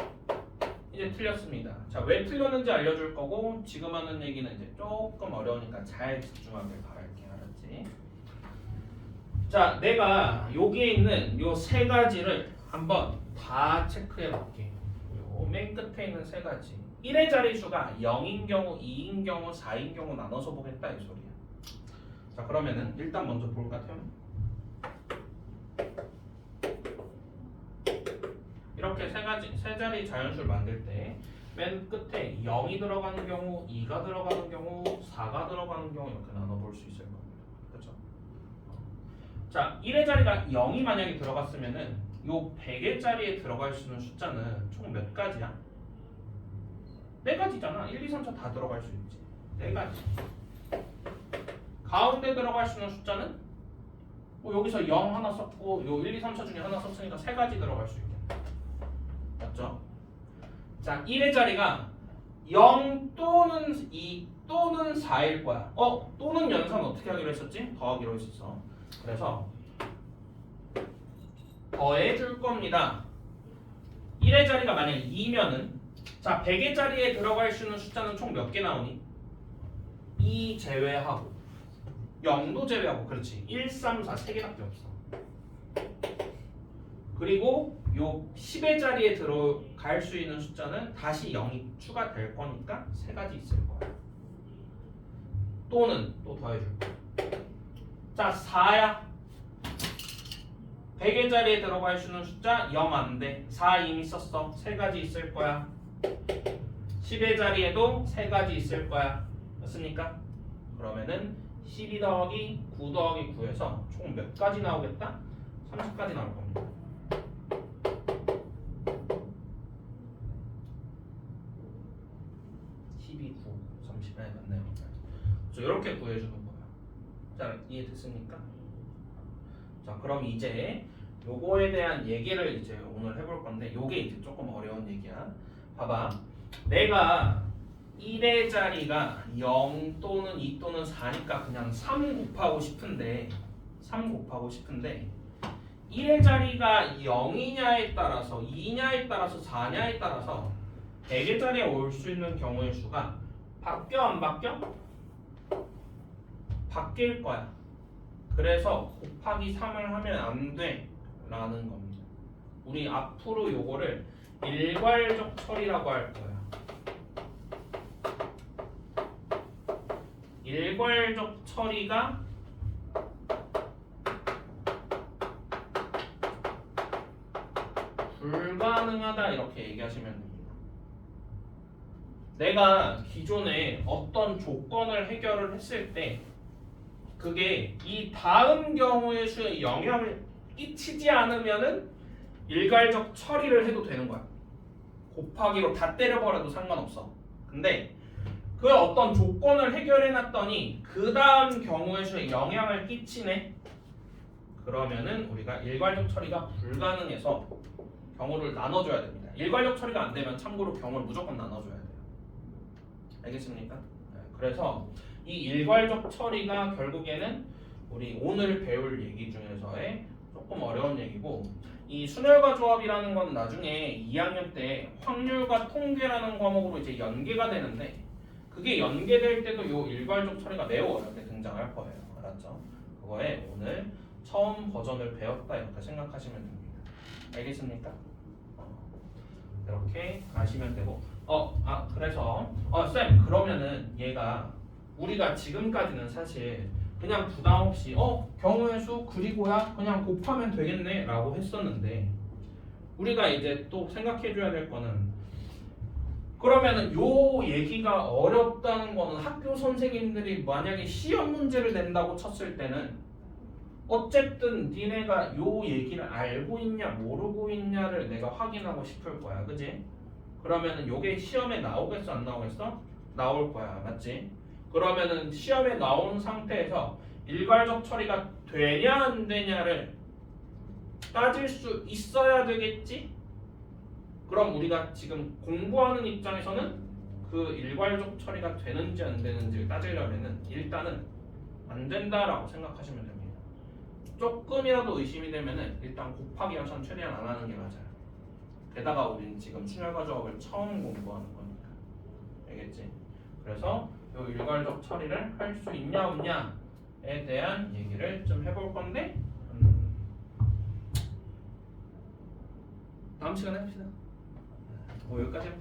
이제 틀렸습니다. 자, 왜 틀렸는지 알려줄 거고 지금 하는 얘기는 이제 조금 어려우니까 잘 집중하길 바랄게. 알았지? 자, 내가 여기에 있는 요 세 가지를 한번 다 체크해 볼게. 요 맨 끝에 있는 세 가지. 1의 자리수가 0인 경우, 2인 경우, 4인 경우 나눠서 보겠다 이 소리야. 자, 그러면은 일단 먼저 볼까 태용? 이렇게 세 자리 자연수를 만들 때 맨 끝에 0이 들어가는 경우, 2가 들어가는 경우, 4가 들어가는 경우 이렇게 나눠볼 수 있을 겁니다. 그렇죠? 자, 1의 자리가 0이 만약에 들어갔으면은 요 100의 자리에 들어갈 수 있는 숫자는 총 몇 가지야? 4가지잖아. 1, 2, 3, 4 다 들어갈 수 있지. 4가지. 가운데 들어갈 수 있는 숫자는 뭐 여기서 0 하나 썼고 요 1, 2, 3, 4 중에 하나 썼으니까 3가지 들어갈 수 있겠네. 맞죠? 자, 1의 자리가 0 또는 2 또는 4일 거야. 또는 연산 어떻게 하기로 했었지? 더하기로 했었어. 그래서 더해줄 겁니다. 1의 자리가 만약 2면은 자, 100의 자리에 들어갈 수 있는 숫자는 총 몇 개 나오니? 2 제외하고 0도 제외하고 그렇지. 1, 3, 4 3개밖에 없어. 그리고 요 10의 자리에 들어갈 수 있는 숫자는 다시 0이 추가될 거니까 3가지 있을 거야. 또는 또 더해줄 거야. 자, 4야. 100의 자리에 들어갈 수 있는 숫자 0 안 돼. 4 이미 썼어. 3가지 있을 거야. 10의 자리에도 3가지 있을 거야. 맞습니까? 그러면은 12 더하기 9 더하기 9에서 총 몇 가지 나오겠다? 30가지 나올 겁니다. 12, 9, 30에 맞네요. 그래서 이렇게 구해주는 거야. 자, 이해됐습니까? 자, 그럼 이제 요거에 대한 얘기를 이제 오늘 해볼 건데 요게 이제 조금 어려운 얘기야. 봐봐. 내가 1의 자리가 0 또는 2 또는 4니까 그냥 3 곱하고 싶은데 1의 자리가 0이냐에 따라서 2냐에 따라서 4냐에 따라서 100의 자리에 올 수 있는 경우의 수가 바뀌어 안 바뀌어? 바뀔 거야. 그래서 곱하기 3을 하면 안 돼 라는 겁니다. 우리 앞으로 요거를 일괄적 처리라고 할 거야. 일괄적 처리가 불가능하다 이렇게 얘기하시면 됩니다. 내가 기존에 어떤 조건을 해결을 했을 때 그게 이 다음 경우의 수에 영향을 끼치지 않으면은 일괄적 처리를 해도 되는 거야. 곱하기로 다 때려버려도 상관없어. 근데 그 어떤 조건을 해결해 놨더니 그 다음 경우의 수에 영향을 끼치네. 그러면은 우리가 일괄적 처리가 불가능해서 경우를 나눠줘야 됩니다. 일괄적 처리가 안 되면 참고로 경우를 무조건 나눠줘야 돼요. 알겠습니까? 네, 그래서 이 일괄적 처리가 결국에는 우리 오늘 배울 얘기 중에서의 조금 어려운 얘기고, 이 순혈과 조합이라는 건 나중에 2학년 때 확률과 통계라는 과목으로 이제 연계가 되는데, 그게 연계될 때도 요 일괄적 처리가 매우 어렵게 등장할 거예요. 알았죠? 그거에 오늘 처음 버전을 배웠다 이렇게 생각하시면 됩니다. 알겠습니까? 이렇게 아시면 되고, 그래서 쌤, 그러면은 얘가 우리가 지금까지는 사실 그냥 부담 없이 경우의 수 그리고야 그냥 곱하면 되겠네 라고 했었는데, 우리가 이제 또 생각해 줘야 될 거는, 그러면은 요 얘기가 어렵다는 거는 학교 선생님들이 만약에 시험 문제를 낸다고 쳤을 때는 어쨌든 니네가 요 얘기를 알고 있냐 모르고 있냐를 내가 확인하고 싶을 거야. 그지? 그러면은 요게 시험에 나오겠어 안 나오겠어? 나올 거야. 맞지? 그러면은 시험에 나온 상태에서 일괄적 처리가 되냐 안 되냐를 따질 수 있어야 되겠지? 그럼 우리가 지금 공부하는 입장에서는 그 일괄적 처리가 되는지 안 되는지를 따지려면은 일단은 안 된다라고 생각하시면 됩니다. 조금이라도 의심이 되면은 일단 곱하기 연산 최대한 안 하는 게 맞아요. 게다가 우리는 지금 순혈과 조합을 처음 공부하는 거니까. 알겠지? 그래서 요 일괄적 처리를 할 수 있냐 없냐에 대한 얘기를 좀 해볼 건데 다음 시간에 합시다. 뭐 여기까지만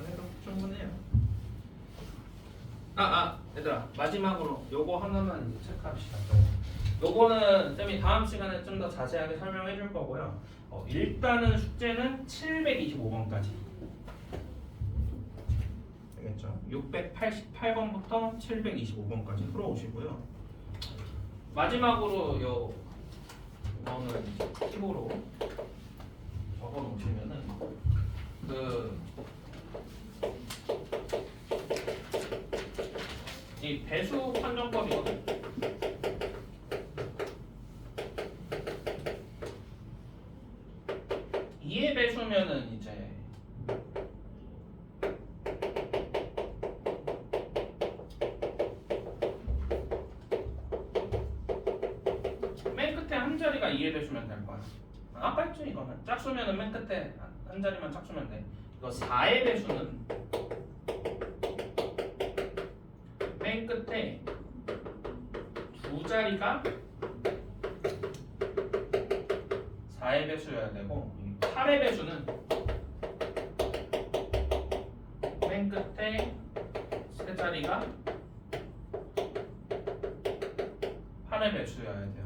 해도 충분해요. 얘들아 마지막으로 요거 하나만 이제 체크합시다. 요거는 쌤이 다음 시간에 좀 더 자세하게 설명해 줄 거고요. 일단은 숙제는 725번까지. 알겠죠? 688번부터 725번까지 풀어오시고요. 마지막으로 이거는 팁으로 적어 놓으시면은 이 배수 판정법이거든. 이해 배수면은 이제 맨 끝에 한 자리가 이해 배수면 될 거야. 아까 했죠 이거는. 짝수면은 맨 끝에 한 자리만 짝수면 돼. 이거 4의 배수는 맨 끝에 두 자리가 4의 배수여야 되고 8의 배수는 맨 끝에 세 자리가 8의 배수여야 돼요.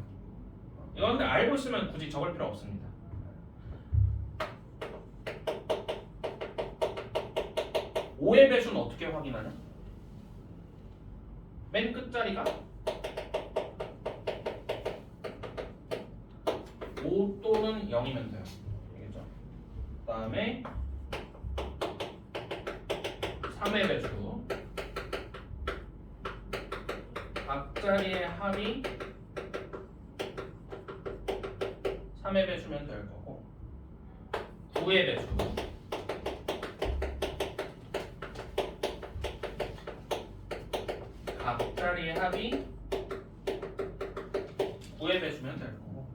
이거 근데 알고 있으면 굳이 적을 필요 없습니다. 5의 배수는 어떻게 확인하냐? 맨 끝자리가 5 또는 0이면 돼요. 알겠죠? 그 다음에 3의 배수 각 자리의 합이 3의 배수면 될 거고 9의 배수 각 자리의 합이 9의 배수면 될 거고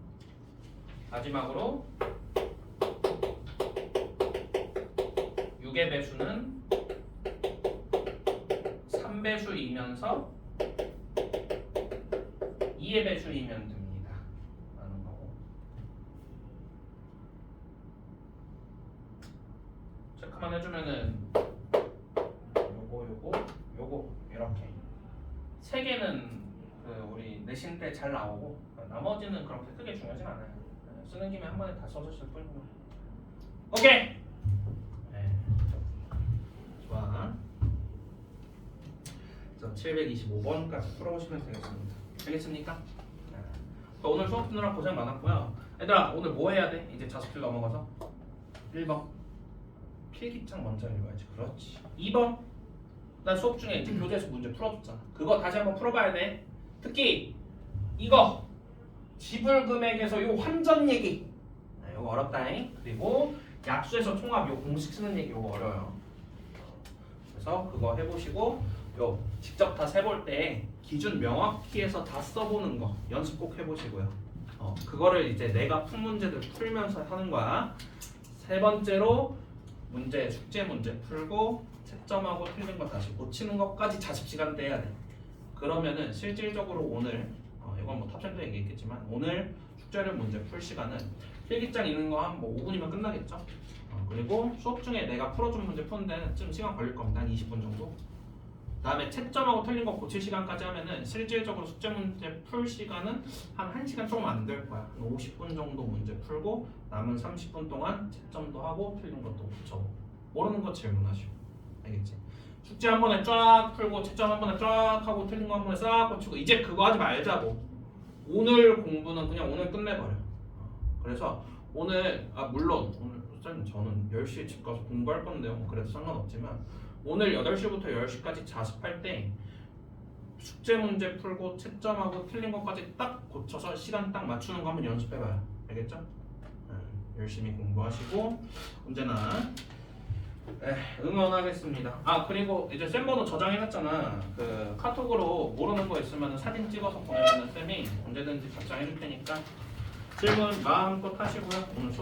마지막으로 6의 배수는 3배수이면서 2의 배수이면 됩니다. 라는 거고 체크만 해주면은 요거 이렇게 세 개는 우리 내신 때 잘 나오고 나머지는 그렇게 크게 중요하진 않아요. 쓰는 김에 한 번에 다 써주실 뿐이고. 오케이. 네. 좋아. 725번까지 풀어보시면 되겠습니다. 알겠습니까? 네. 오늘 수업 듣느라 고생 많았고요. 얘들아 오늘 뭐 해야 돼? 이제 자습실 넘어가서 1번 필기장 먼저 읽어야지. 그렇지. 2번 나 수업 중에 이제 교재에서 문제 풀어줬잖아. 그거 다시 한번 풀어봐야 돼. 특히 이거 지불금액에서 요 환전 얘기 이거 어렵다잉. 그리고 약수에서 총합 요 공식 쓰는 얘기 요거 어려워요. 그래서 그거 해보시고 요 직접 다 세볼 때 기준 명확히 해서 다 써보는 거 연습 꼭 해보시고요. 그거를 이제 내가 푼 문제들 풀면서 하는 거야. 세 번째로 문제 숙제 문제 풀고 채점하고 틀린 거 다시 고치는 것까지 자습 시간 때 해야 돼. 그러면은 실질적으로 오늘 이건 뭐 탑쌤도 얘기했겠지만 오늘 숙제를 문제 풀 시간은 필기장 읽는 거 한 뭐 5분이면 끝나겠죠. 그리고 수업 중에 내가 풀어준 문제 푸는 데는 좀 시간 걸릴 겁니다. 한 20분 정도. 다음에 채점하고 틀린 거 고칠 시간까지 하면은 실질적으로 숙제 문제 풀 시간은 한 1시간 조금 안 될 거야. 한 50분 정도 문제 풀고 남은 30분 동안 채점도 하고 틀린 것도 고쳐보고 모르는 거 질문하시고. 알겠지? 숙제 한 번에 쫙 풀고 채점 한 번에 쫙 하고 틀린 거 한 번에 싹 고치고 이제 그거 하지 말자고. 오늘 공부는 그냥 오늘 끝내버려. 그래서 오늘 물론 오늘 저는 10시에 집 가서 공부할 건데요. 뭐 그래도 상관없지만 오늘 8시부터 10시까지 자습할 때 숙제 문제 풀고 채점하고 틀린 것까지 딱 고쳐서 시간 딱 맞추는 거 한번 연습해봐요. 알겠죠? 열심히 공부하시고 언제나 응원하겠습니다. 그리고 이제 쌤 번호 저장해놨잖아. 그 카톡으로 모르는 거 있으면 사진 찍어서 보내면 쌤이 언제든지 답장해줄 테니까 질문 마음껏 하시고요. 오늘